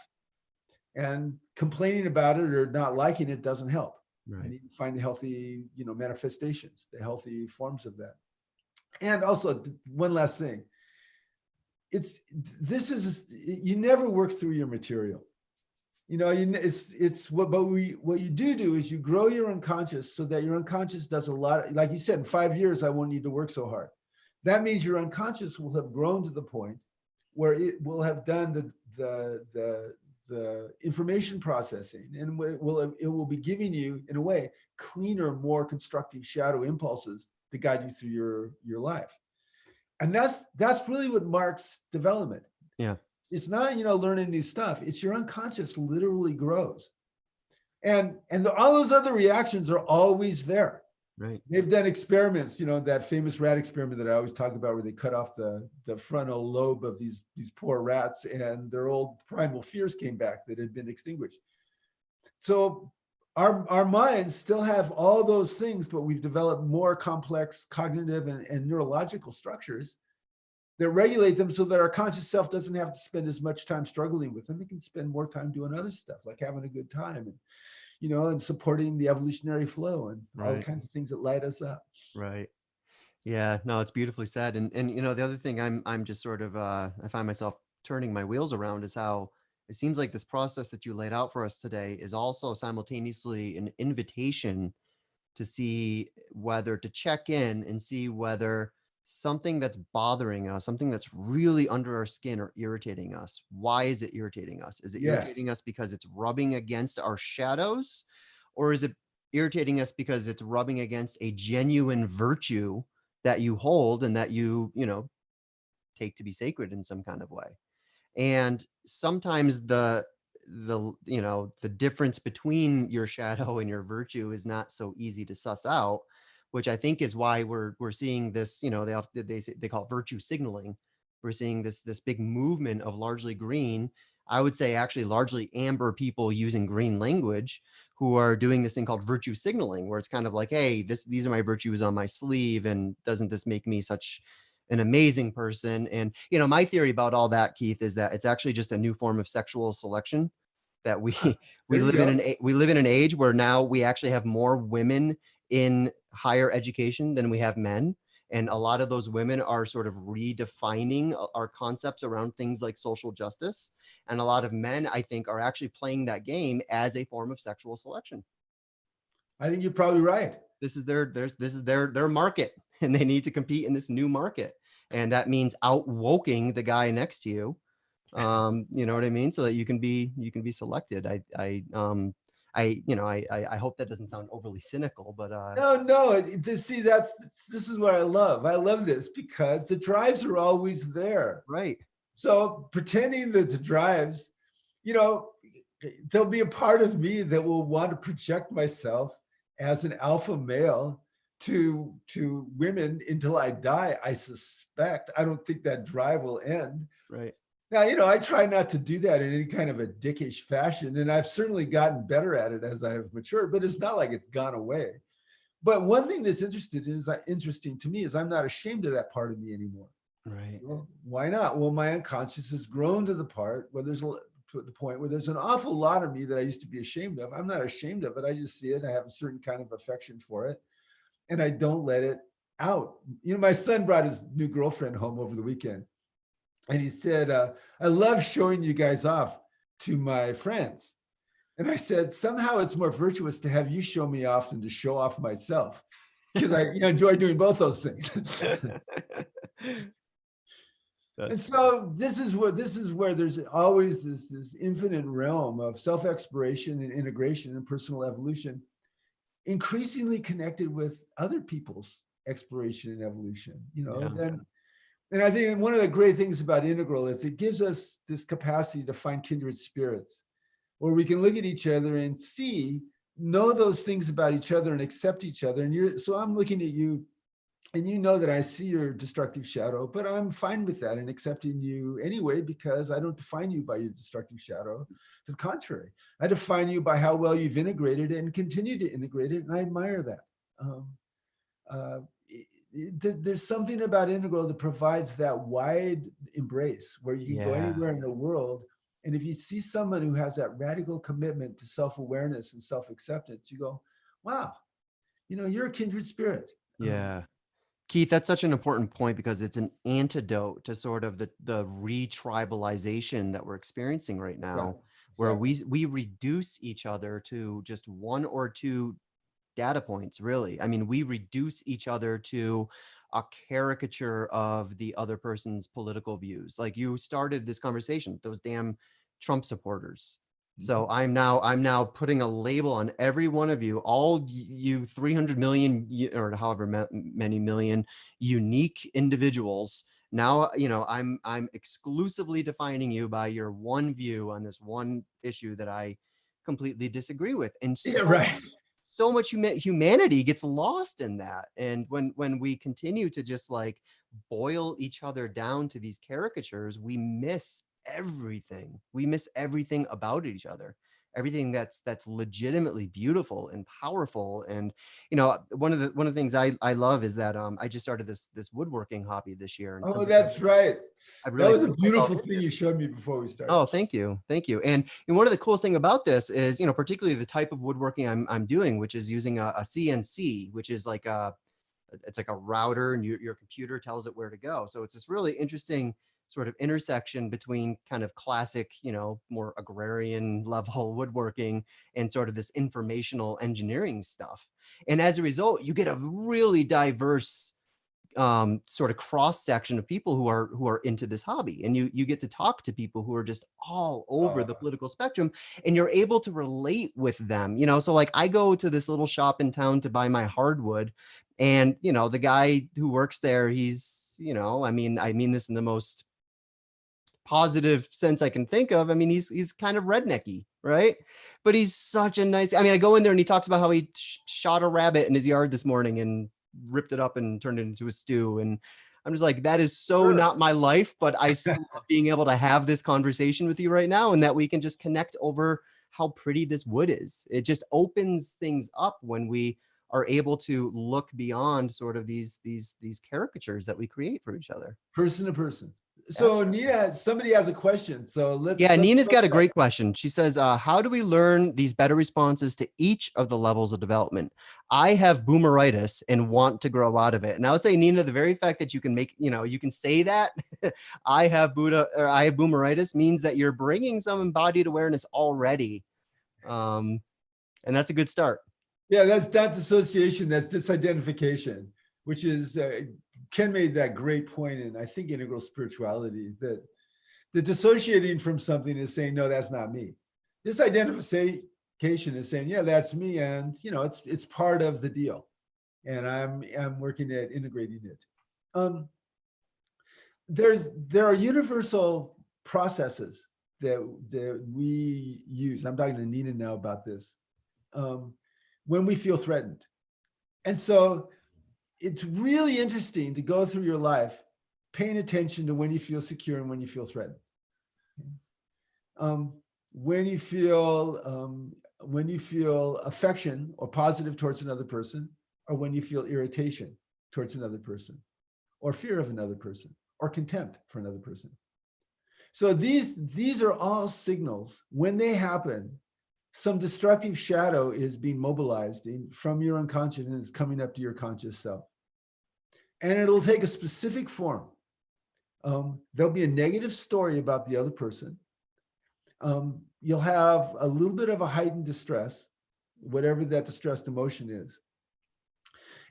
And complaining about it or not liking it doesn't help. Right. I need to find the healthy, manifestations, the healthy forms of that. And also, one last thing, you never work through your material. What you do is you grow your unconscious so that your unconscious does a lot. Like you said, in 5 years, I won't need to work so hard. That means your unconscious will have grown to the point where it will have done the information processing, and it will be giving you, in a way, cleaner, more constructive shadow impulses to guide you through your life. And that's really what marks development. Yeah. It's not, learning new stuff. It's your unconscious literally grows. And all those other reactions are always there. Right. They've done experiments, that famous rat experiment that I always talk about, where they cut off the frontal lobe of these poor rats, and their old primal fears came back that had been extinguished. So our minds still have all those things, but we've developed more complex cognitive and neurological structures that regulate them so that our conscious self doesn't have to spend as much time struggling with them. It can spend more time doing other stuff, like having a good time and and supporting the evolutionary flow and all kinds of things that light us up. Right. Yeah, no, it's beautifully said. And the other thing I'm just sort of I find myself turning my wheels around is how it seems like this process that you laid out for us today is also simultaneously an invitation to see whether to check in and see whether something that's bothering us, something that's really under our skin or irritating us. Why is it irritating us? Is it irritating us because it's rubbing against our shadows? Or is it irritating us because it's rubbing against a genuine virtue that you hold and that you take to be sacred in some kind of way? And sometimes the difference between your shadow and your virtue is not so easy to suss out, which I think is why we're seeing this, they call it virtue signaling. We're seeing this big movement of largely green, I would say actually largely amber people using green language, who are doing this thing called virtue signaling, where it's kind of like, hey, these are my virtues on my sleeve, and doesn't this make me such an amazing person? And my theory about all that, Keith, is that it's actually just a new form of sexual selection, that we live in an age where now we actually have more women in higher education than we have men. And a lot of those women are sort of redefining our concepts around things like social justice. And a lot of men, I think, are actually playing that game as a form of sexual selection. I think you're probably right. This is their market, and they need to compete in this new market. And that means outwoking the guy next to you. You know what I mean? So that you can be selected. I hope that doesn't sound overly cynical, but no. See, this is what I love. I love this because the drives are always there. Right. So pretending that the drives, there'll be a part of me that will want to project myself as an alpha male to women until I die. I suspect. I don't think that drive will end. Right. Now, I try not to do that in any kind of a dickish fashion, and I've certainly gotten better at it as I have matured, but it's not like it's gone away. But one thing that's interesting to me is I'm not ashamed of that part of me anymore. Right. Well, why not? Well, my unconscious has grown to the point where there's an awful lot of me that I used to be ashamed of. I'm not ashamed of it. I just see it. I have a certain kind of affection for it, and I don't let it out. My son brought his new girlfriend home over the weekend. And he said, I love showing you guys off to my friends. And I said, somehow it's more virtuous to have you show me off than to show off myself. because I enjoy doing both those things. And That's so this is where there's always this infinite realm of self-exploration and integration and personal evolution, increasingly connected with other people's exploration and evolution. yeah. And I think one of the great things about Integral is it gives us this capacity to find kindred spirits, where we can look at each other and know those things about each other and accept each other. And so I'm looking at you, and you know that I see your destructive shadow, but I'm fine with that and accepting you anyway, because I don't define you by your destructive shadow. To the contrary, I define you by how well you've integrated it and continue to integrate it, and I admire that. There's something about Integral that provides that wide embrace where you can go Yeah. anywhere in the world. And if you see someone who has that radical commitment to self-awareness and self-acceptance, you go, wow, you're a kindred spirit. Yeah. Keith, that's such an important point, because it's an antidote to sort of the re-tribalization that we're experiencing right now, where Exactly. we reduce each other to just one or two data points, really. I mean, we reduce each other to a caricature of the other person's political views. Like, you started this conversation, those damn Trump supporters. So I'm now putting a label on every one of you, all you 300 million or however many million unique individuals. Now, I'm exclusively defining you by your one view on this one issue that I completely disagree with. And Yeah, right. so much humanity gets lost in that. And when we continue to just like boil each other down to these caricatures, we miss everything. We miss everything about each other, everything that's legitimately beautiful and powerful. And one of the things I love is that I just started this woodworking hobby this year, and Oh, something that's right. I That really was a put myself beautiful thing into. you showed me before we started. Oh, thank you. Thank you. And one of the coolest thing about this is, particularly the type of woodworking I'm doing, which is using a CNC, which is like it's like a router, and your computer tells it where to go. So it's this really interesting sort of intersection between kind of classic, more agrarian level woodworking and sort of this informational engineering stuff. And as a result, you get a really diverse sort of cross section of people who are into this hobby, and you get to talk to people who are just all over the political spectrum, and you're able to relate with them. So like, I go to this little shop in town to buy my hardwood, and the guy who works there, he's I mean this in the most positive sense I can think of. I mean, he's kind of rednecky, right? But he's such a nice. I mean, I go in there and he talks about how he shot a rabbit in his yard this morning and ripped it up and turned it into a stew. And I'm just like, that is so Sure. not my life, but I still love being able to have this conversation with you right now, and that we can just connect over how pretty this wood is. It just opens things up when we are able to look beyond sort of these caricatures that we create for each other. Person to person. So Nina, somebody has a question. So let's Nina's go got a there. great question. She says, how do we learn these better responses to each of the levels of development? I have boomeritis and want to grow out of it. And I would say, Nina, the very fact that you can you can say that I have boomeritis means that you're bringing some embodied awareness already. And that's a good start. Yeah, that's not dissociation, that's disidentification, which is, Ken made that great point in, I think, Integral Spirituality, that the dissociating from something is saying, no, that's not me. Disidentification is saying, yeah, that's me. And, it's part of the deal. And I'm working at integrating it. There are universal processes that we use. I'm talking to Nina now about this. When we feel threatened. And so it's really interesting to go through your life paying attention to when you feel secure and when you feel threatened. When you feel affection or positive towards another person, or when you feel irritation towards another person, or fear of another person, or contempt for another person. So these are all signals. When they happen, some destructive shadow is being mobilized from your unconscious and is coming up to your conscious self. And it'll take a specific form. There'll be a negative story about the other person. You'll have a little bit of a heightened distress, whatever that distressed emotion is.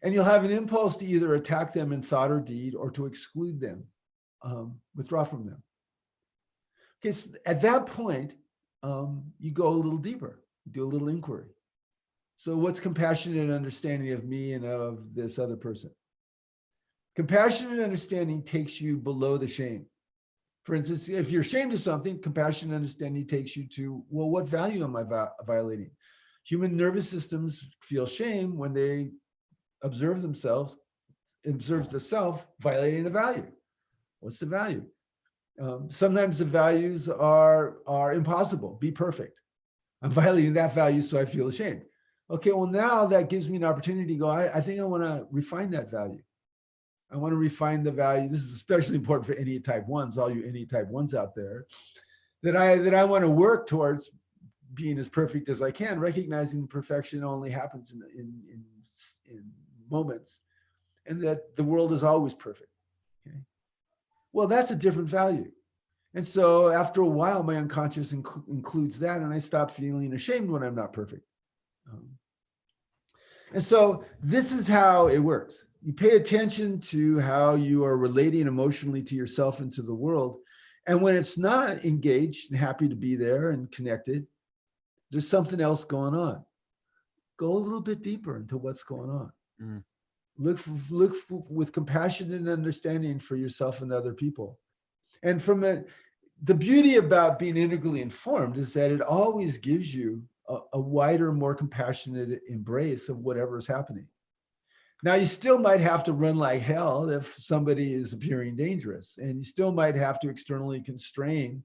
And you'll have an impulse to either attack them in thought or deed, or to exclude them, withdraw from them. Okay, so at that point, you go a little deeper, do a little inquiry. So what's compassionate and understanding of me and of this other person? Compassionate understanding takes you below the shame. For instance, if you're ashamed of something, compassionate understanding takes you to, well, what value am I violating? Human nervous systems feel shame when they observe themselves, observe the self violating a value. What's the value? Sometimes the values are impossible. Be perfect. I'm violating that value, so I feel ashamed. Okay, well, now that gives me an opportunity to go, I think I want to refine that value. I want to refine the value. This is especially important for any type ones, all you any type ones out there, that I want to work towards being as perfect as I can, recognizing perfection only happens in moments, and that the world is always perfect. Okay? Well, that's a different value. And so after a while, my unconscious includes that, and I stop feeling ashamed when I'm not perfect. And so this is how it works. You pay attention to how you are relating emotionally to yourself and to the world. And when it's not engaged and happy to be there and connected, there's something else going on. Go a little bit deeper into what's going on. Mm. Look with compassion and understanding for yourself and other people. And the beauty about being integrally informed is that it always gives you a wider, more compassionate embrace of whatever is happening. Now, you still might have to run like hell if somebody is appearing dangerous, and you still might have to externally constrain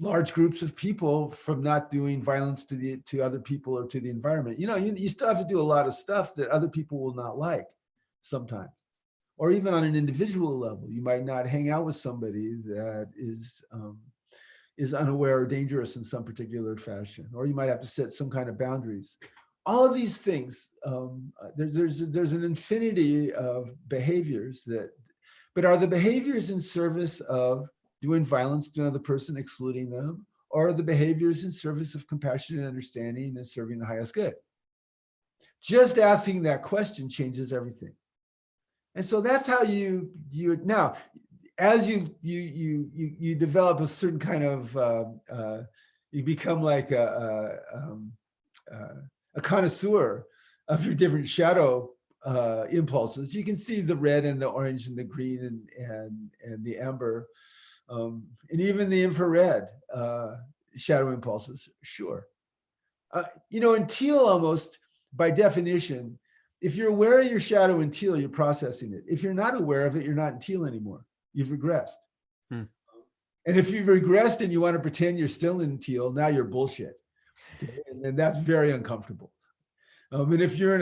large groups of people from not doing violence to other people or to the environment. You still have to do a lot of stuff that other people will not like sometimes. Or even on an individual level, you might not hang out with somebody that is unaware or dangerous in some particular fashion, or you might have to set some kind of boundaries. All of these things, there's an infinity of behaviors but are the behaviors in service of doing violence to another person, excluding them, or are the behaviors in service of compassion and understanding and serving the highest good? Just asking that question changes everything. And so that's how you now, as you develop a certain kind of, you become like a connoisseur of your different shadow impulses. You can see the red and the orange and the green and the amber, and even the infrared shadow impulses. Sure. In teal, almost by definition, if you're aware of your shadow in teal, you're processing it. If you're not aware of it, you're not in teal anymore. You've regressed. And if you've regressed and you want to pretend you're still in teal, now you're bullshit. Okay? And that's very uncomfortable. And if you're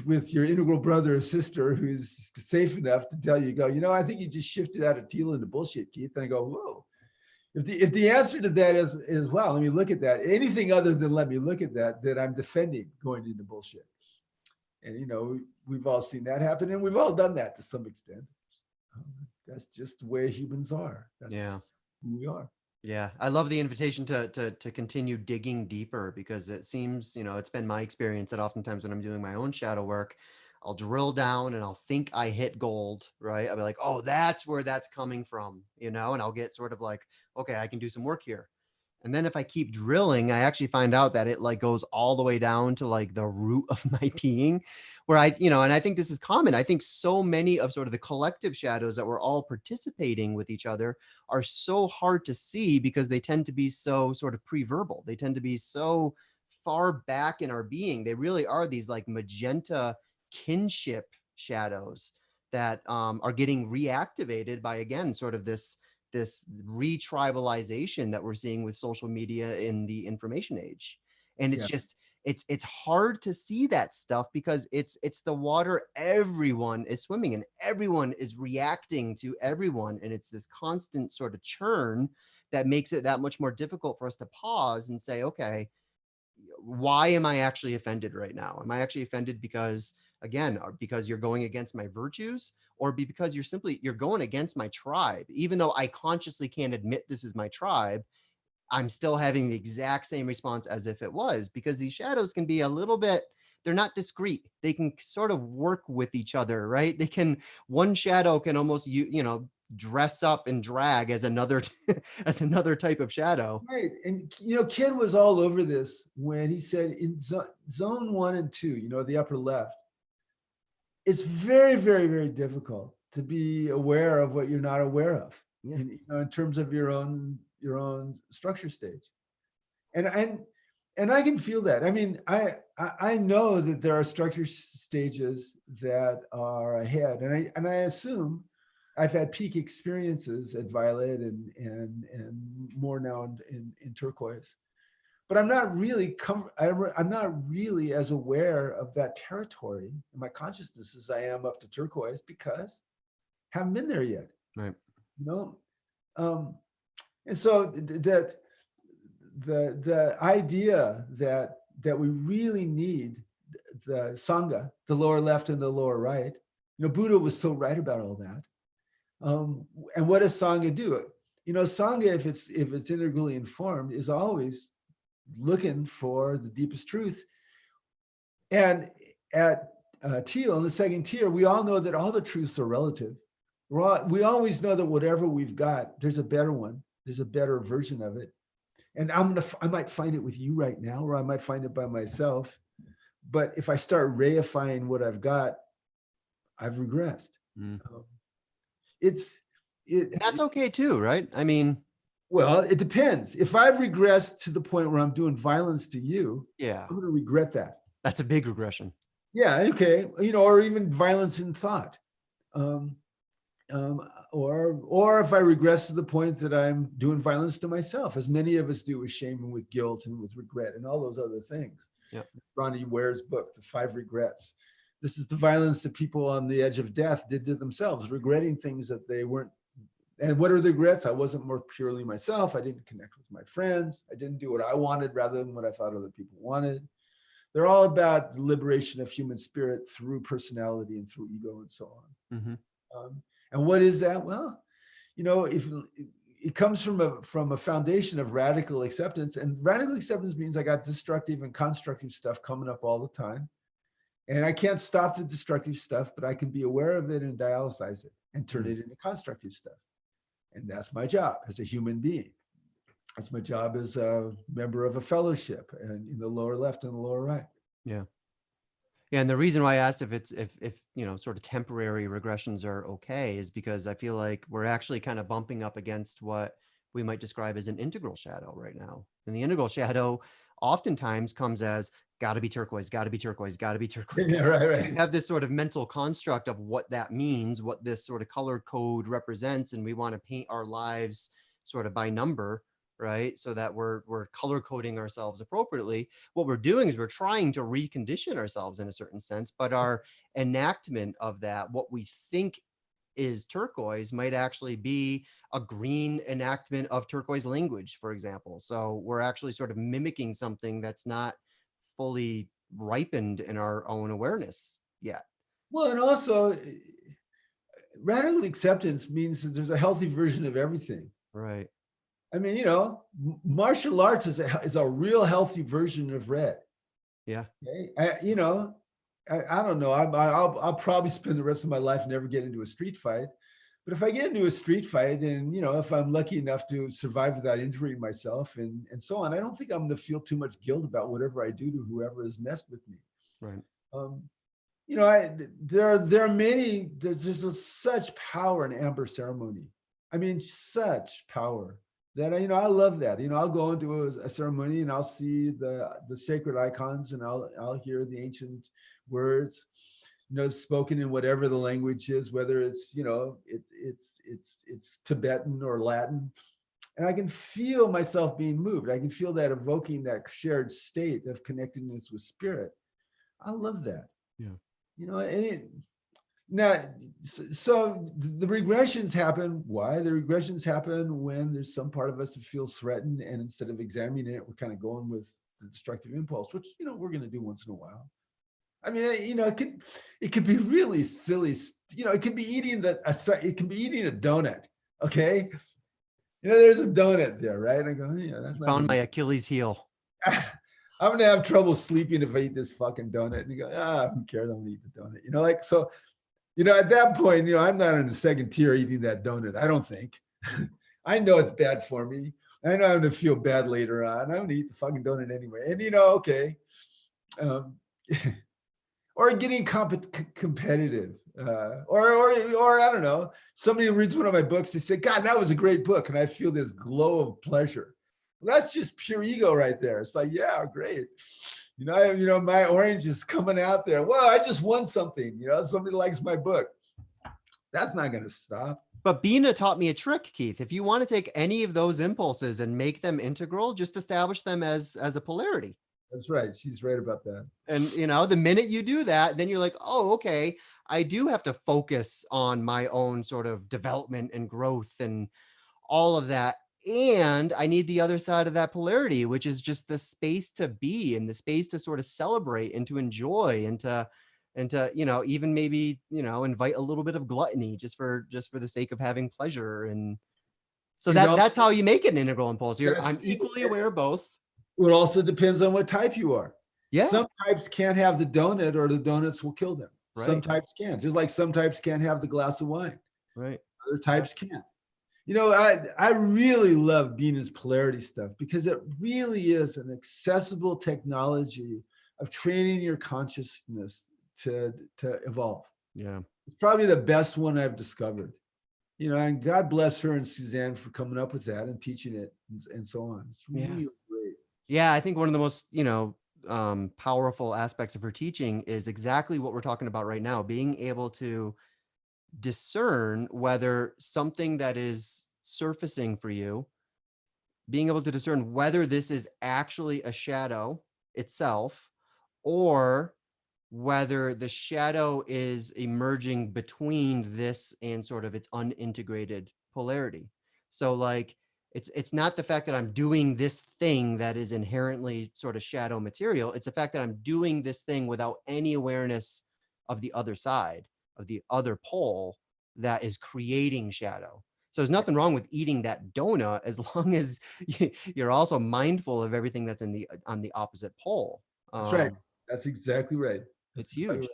with your integral brother or sister who's safe enough to tell you, I think you just shifted out of teal into bullshit, Keith. And I go, whoa. If the answer to that is well, let me look at that. Anything other than let me look at that I'm defending going into bullshit. And, we've all seen that happen, and we've all done that to some extent. That's just the way humans are. That's who we are. Yeah. I love the invitation to continue digging deeper, because it seems, it's been my experience that oftentimes when I'm doing my own shadow work, I'll drill down and I'll think I hit gold, right? I'll be like, oh, that's where that's coming from, and I'll get sort of like, okay, I can do some work here. And then if I keep drilling, I actually find out that it like goes all the way down to like the root of my being, where and I think this is common. I think so many of sort of the collective shadows that we're all participating with each other are so hard to see because they tend to be so sort of pre-verbal. They tend to be so far back in our being. They really are these like magenta kinship shadows that are getting reactivated by, again, sort of this retribalization that we're seeing with social media in the information age. And it's just, it's hard to see that stuff because it's the water everyone is swimming in. Everyone is reacting to everyone. And it's this constant sort of churn that makes it that much more difficult for us to pause and say, okay, why am I actually offended right now? Am I actually offended because, again, because you're going against my virtues, or because you're going against my tribe? Even though I consciously can't admit this is my tribe, I'm still having the exact same response as if it was, because these shadows can be a little bit, they're not discrete. They can sort of work with each other, right? They can, one shadow can almost, dress up and drag as another, as another type of shadow. Right. And, Ken was all over this when he said in zone 1 and 2, the upper left, it's very, very, very difficult to be aware of what you're not aware of, Yeah. in terms of your own structure stage. And I can feel that. I mean, I know that there are structure stages that are ahead, and I assume I've had peak experiences at Violet and more now in turquoise, but I'm not really I'm not really as aware of that territory in my consciousness as I am up to turquoise, because I haven't been there yet. Right. You know, and so that the idea that we really need the sangha, the lower left and the lower right. Buddha was so right about all that. And what does sangha do? Sangha, if it's integrally informed, is always looking for the deepest truth. And at teal, in the second tier, we all know that all the truths are relative. We always know that whatever we've got, there's a better one. There's a better version of it. And I might find it with you right now, or I might find it by myself. But if I start reifying what I've got, I've regressed. Mm. That's okay too, right? I mean, well, it depends. If I've regressed to the point where I'm doing violence to you, yeah, I'm going to regret that. That's a big regression. Yeah. Okay. Or even violence in thought. Or if I regress to the point that I'm doing violence to myself, as many of us do with shame and with guilt and with regret and all those other things. Yeah. Ronnie Ware's book, The 5 Regrets. This is the violence that people on the edge of death did to themselves, regretting things that they weren't. And what are the regrets? I wasn't more purely myself. I didn't connect with my friends. I didn't do what I wanted rather than what I thought other people wanted. They're all about the liberation of human spirit through personality and through ego and so on. Mm-hmm. And what is that? Well, if it comes from a foundation of radical acceptance, and radical acceptance means I got destructive and constructive stuff coming up all the time. And I can't stop the destructive stuff, but I can be aware of it and dialyze it and turn it into constructive stuff. And that's my job as a human being. That's my job as a member of a fellowship, and in the lower left and the lower right. Yeah. Yeah. And the reason why I asked if sort of temporary regressions are okay is because I feel like we're actually kind of bumping up against what we might describe as an integral shadow right now. And the integral shadow oftentimes comes as got to be turquoise, got to be turquoise, got to be turquoise. Yeah, right. We have this sort of mental construct of what that means, what this sort of color code represents, and we want to paint our lives sort of by number, right? So that we're color coding ourselves appropriately. What we're doing is we're trying to recondition ourselves in a certain sense, but our enactment of that, what we think is turquoise, might actually be a green enactment of turquoise language, for example. So we're actually sort of mimicking something that's not fully ripened in our own awareness yet. Well, and also radical acceptance means that there's a healthy version of everything. Right. I mean, martial arts is a real healthy version of red. Yeah. Okay? I don't know. I'll probably spend the rest of my life never get into a street fight. But if I get into a street fight and, if I'm lucky enough to survive without injuring myself and so on, I don't think I'm going to feel too much guilt about whatever I do to whoever has messed with me. Right. There's such power in amber ceremony. I mean, such power that, I love that. I'll go into a ceremony and I'll see the sacred icons and I'll hear the ancient words, spoken in whatever the language is, whether it's, it's Tibetan or Latin. And I can feel myself being moved. I can feel that evoking that shared state of connectedness with spirit. I love that. Yeah. Now, so the regressions happen. Why? The regressions happen when there's some part of us that feels threatened, and instead of examining it, we're kind of going with the destructive impulse, which, we're going to do once in a while. I mean, it could be really silly. It could be eating a donut. Okay. There's a donut there, right? I go, that's not found my Achilles heel. I'm gonna have trouble sleeping if I eat this fucking donut. And you go, who cares? I'm gonna eat the donut. Like so. At that point, I'm not in the second tier eating that donut. I don't think. I know it's bad for me. I know I'm gonna feel bad later on. I'm gonna eat the fucking donut anyway. And okay. Um, or getting competitive, or I don't know. Somebody reads one of my books, they say, "God, that was a great book," and I feel this glow of pleasure. Well, that's just pure ego right there. It's like, yeah, great. My orange is coming out there. Well, I just won something. Somebody likes my book. That's not going to stop. But Bina taught me a trick, Keith. If you want to take any of those impulses and make them integral, just establish them as a polarity. That's right. She's right about that. And, the minute you do that, then you're like, oh, okay, I do have to focus on my own sort of development and growth and all of that. And I need the other side of that polarity, which is just the space to be and the space to sort of celebrate and to enjoy and to even maybe, invite a little bit of gluttony just for the sake of having pleasure. And so that's how you make it an integral impulse. I'm equally aware of both. It also depends on what type you are. Yeah. Some types can't have the donut or the donuts will kill them. Right. Some types can, just like some types can't have the glass of wine. Right. Other types can. I really love Bina's polarity stuff because it really is an accessible technology of training your consciousness to evolve. Yeah. It's probably the best one I've discovered. And God bless her and Suzanne for coming up with that and teaching it and so on. It's really great. Yeah, I think one of the most, powerful aspects of her teaching is exactly what we're talking about right now, being able to discern whether something that is surfacing for you, being able to discern whether this is actually a shadow itself or whether the shadow is emerging between this and sort of its unintegrated polarity. So like, it's not the fact that I'm doing this thing that is inherently sort of shadow material. It's the fact that I'm doing this thing without any awareness of the other side, of the other pole that is creating shadow. So there's nothing wrong with eating that donut as long as you're also mindful of everything that's on the opposite pole. That's right. That's exactly right. It's huge. Right.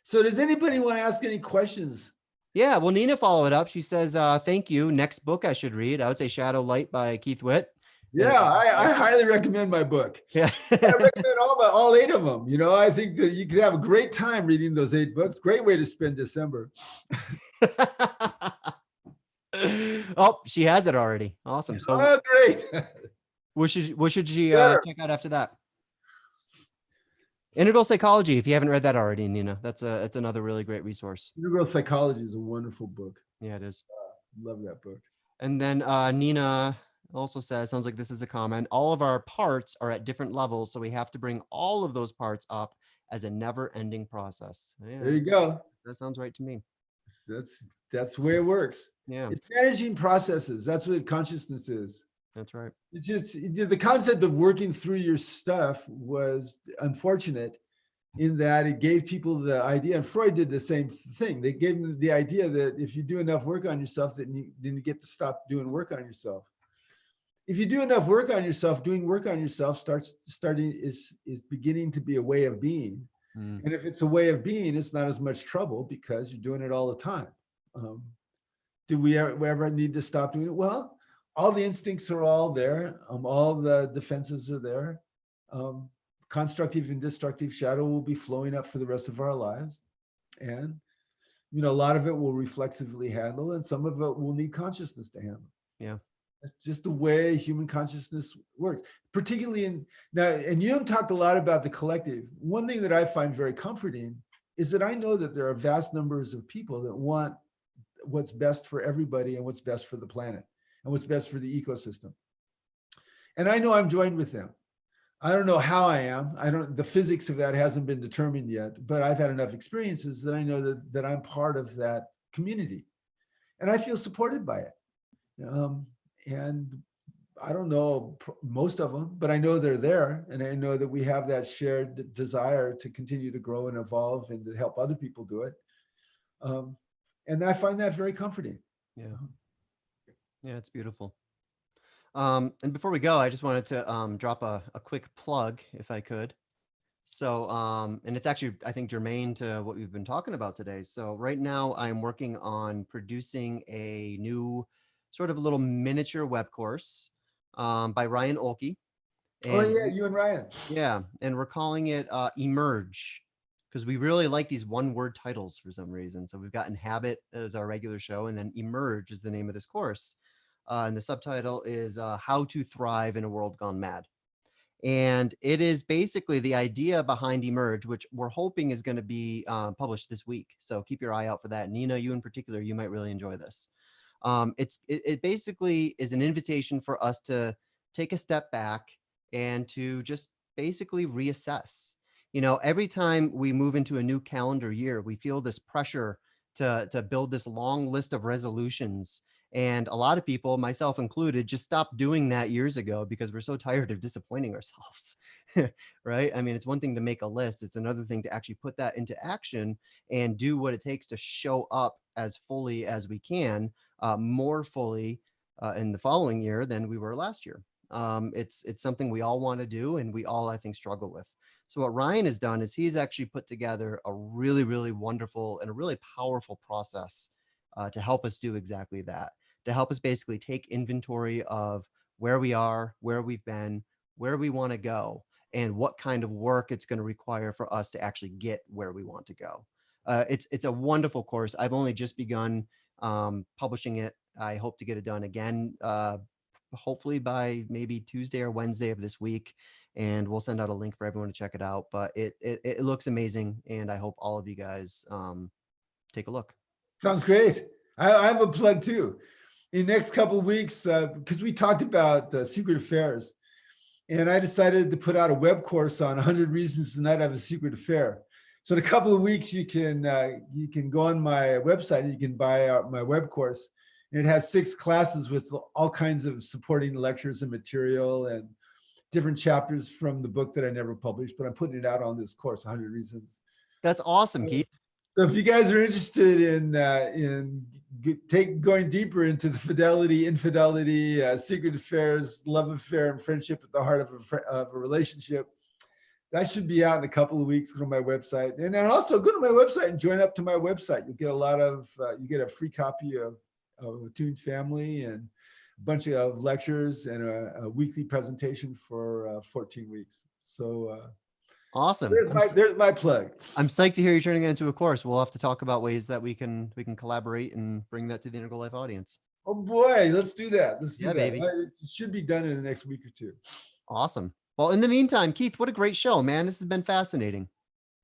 So does anybody want to ask any questions? Yeah, well, Nina followed up. She says, thank you. Next book I should read. I would say Shadow Light by Keith Witt. Yeah, I highly recommend my book. Yeah. I recommend all 8 of them. I think that you could have a great time reading those 8 books. Great way to spend December. Oh, she has it already. Awesome. So great. What should she check out after that? Integral Psychology, if you haven't read that already, Nina, it's another really great resource. Integral Psychology is a wonderful book. Yeah, it is. Love that book. And then Nina also says, sounds like this is a comment, all of our parts are at different levels, so we have to bring all of those parts up as a never-ending process. Yeah, there you go. That sounds right to me. That's the way it works. Yeah. It's managing processes. That's what consciousness is. That's right. It's just the concept of working through your stuff was unfortunate in that it gave people the idea, and Freud did the same thing. They gave them the idea that if you do enough work on yourself, then you get to stop doing work on yourself. If you do enough work on yourself, doing work on yourself is beginning to be a way of being. And if it's a way of being, it's not as much trouble because you're doing it all the time. Do we ever need to stop doing it? Well, all the instincts are all there. All the defenses are there. Constructive and destructive shadow will be flowing up for the rest of our lives. And, a lot of it will reflexively handle, and some of it will need consciousness to handle. Yeah. That's just the way human consciousness works, particularly and Jung talked a lot about the collective. One thing that I find very comforting is that I know that there are vast numbers of people that want what's best for everybody and what's best for the planet and what's best for the ecosystem. And I know I'm joined with them. I don't know how I am. The physics of that hasn't been determined yet, but I've had enough experiences that I know that I'm part of that community. And I feel supported by it. And I don't know most of them, but I know they're there. And I know that we have that shared desire to continue to grow and evolve and to help other people do it. And I find that very comforting. Yeah. Yeah, it's beautiful. And before we go, I just wanted to drop a quick plug, if I could. So, and it's actually, I think, germane to what we've been talking about today. So right now I'm working on producing a new sort of a little miniature web course by Ryan Olkey. Oh And yeah, you and Ryan. yeah, and we're calling it Emerge because we really like these one word titles for some reason. So we've got Inhabit as our regular show, and then Emerge is the name of this course. And the subtitle is How to Thrive in a World Gone Mad. And it is basically the idea behind Emerge, which we're hoping is going to be published this week. So keep your eye out for that. Nina, you in particular, you might really enjoy this. It basically is an invitation for us to take a step back and to just basically reassess. You know, every time we move into a new calendar year, we feel this pressure to build this long list of resolutions. And a lot of people, myself included, just stopped doing that years ago because we're so tired of disappointing ourselves. Right? I mean, it's one thing to make a list, it's another thing to actually put that into action and do what it takes to show up as fully as we can, more fully in the following year than we were last year. It's something we all want to do, and we all, I think, struggle with. So what Ryan has done is he's actually put together a really, really wonderful and a really powerful process to help us do exactly that, to help us basically take inventory of where we are, where we've been, where we want to go, and what kind of work it's going to require for us to actually get where we want to go. It's a wonderful course. I've only just begun publishing it. I hope to get it done again, hopefully by maybe Tuesday or Wednesday of this week, and we'll send out a link for everyone to check it out. But it looks amazing, and I hope all of you guys take a look. Sounds great. I have a plug too. In the next couple of weeks, because we talked about secret affairs, and I decided to put out a web course on 100 reasons to not have a secret affair. So in a couple of weeks, you can go on my website and you can buy my web course. And it has 6 classes with all kinds of supporting lectures and material and different chapters from the book that I never published, but I'm putting it out on this course, 100 Reasons. That's awesome, Keith. So if you guys are interested in going deeper into the fidelity, infidelity, secret affairs, love affair, and friendship at the heart of a relationship, that should be out in a couple of weeks. Go to my website, and then also go to my website and join up to my website. You'll get a lot of you get a free copy of Attuned Family and a bunch of lectures and a weekly presentation for 14 weeks. So awesome. there's my plug. I'm psyched to hear you turning it into a course. We'll have to talk about ways that we can collaborate and bring that to the Integral Life audience. Oh boy, let's do that. Let's do Yeah, that. baby. It should be done in the next week or 2. Awesome. Well, in the meantime, Keith, what a great show, man. This has been fascinating.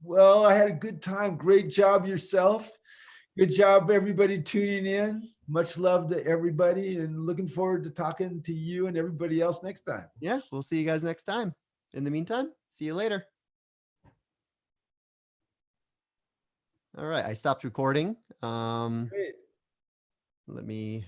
Well, I had a good time. Great job yourself. Good job, everybody tuning in. Much love to everybody, and looking forward to talking to you and everybody else next time. Yeah, we'll see you guys next time. In the meantime, see you later. All right, I stopped recording. Great. Let me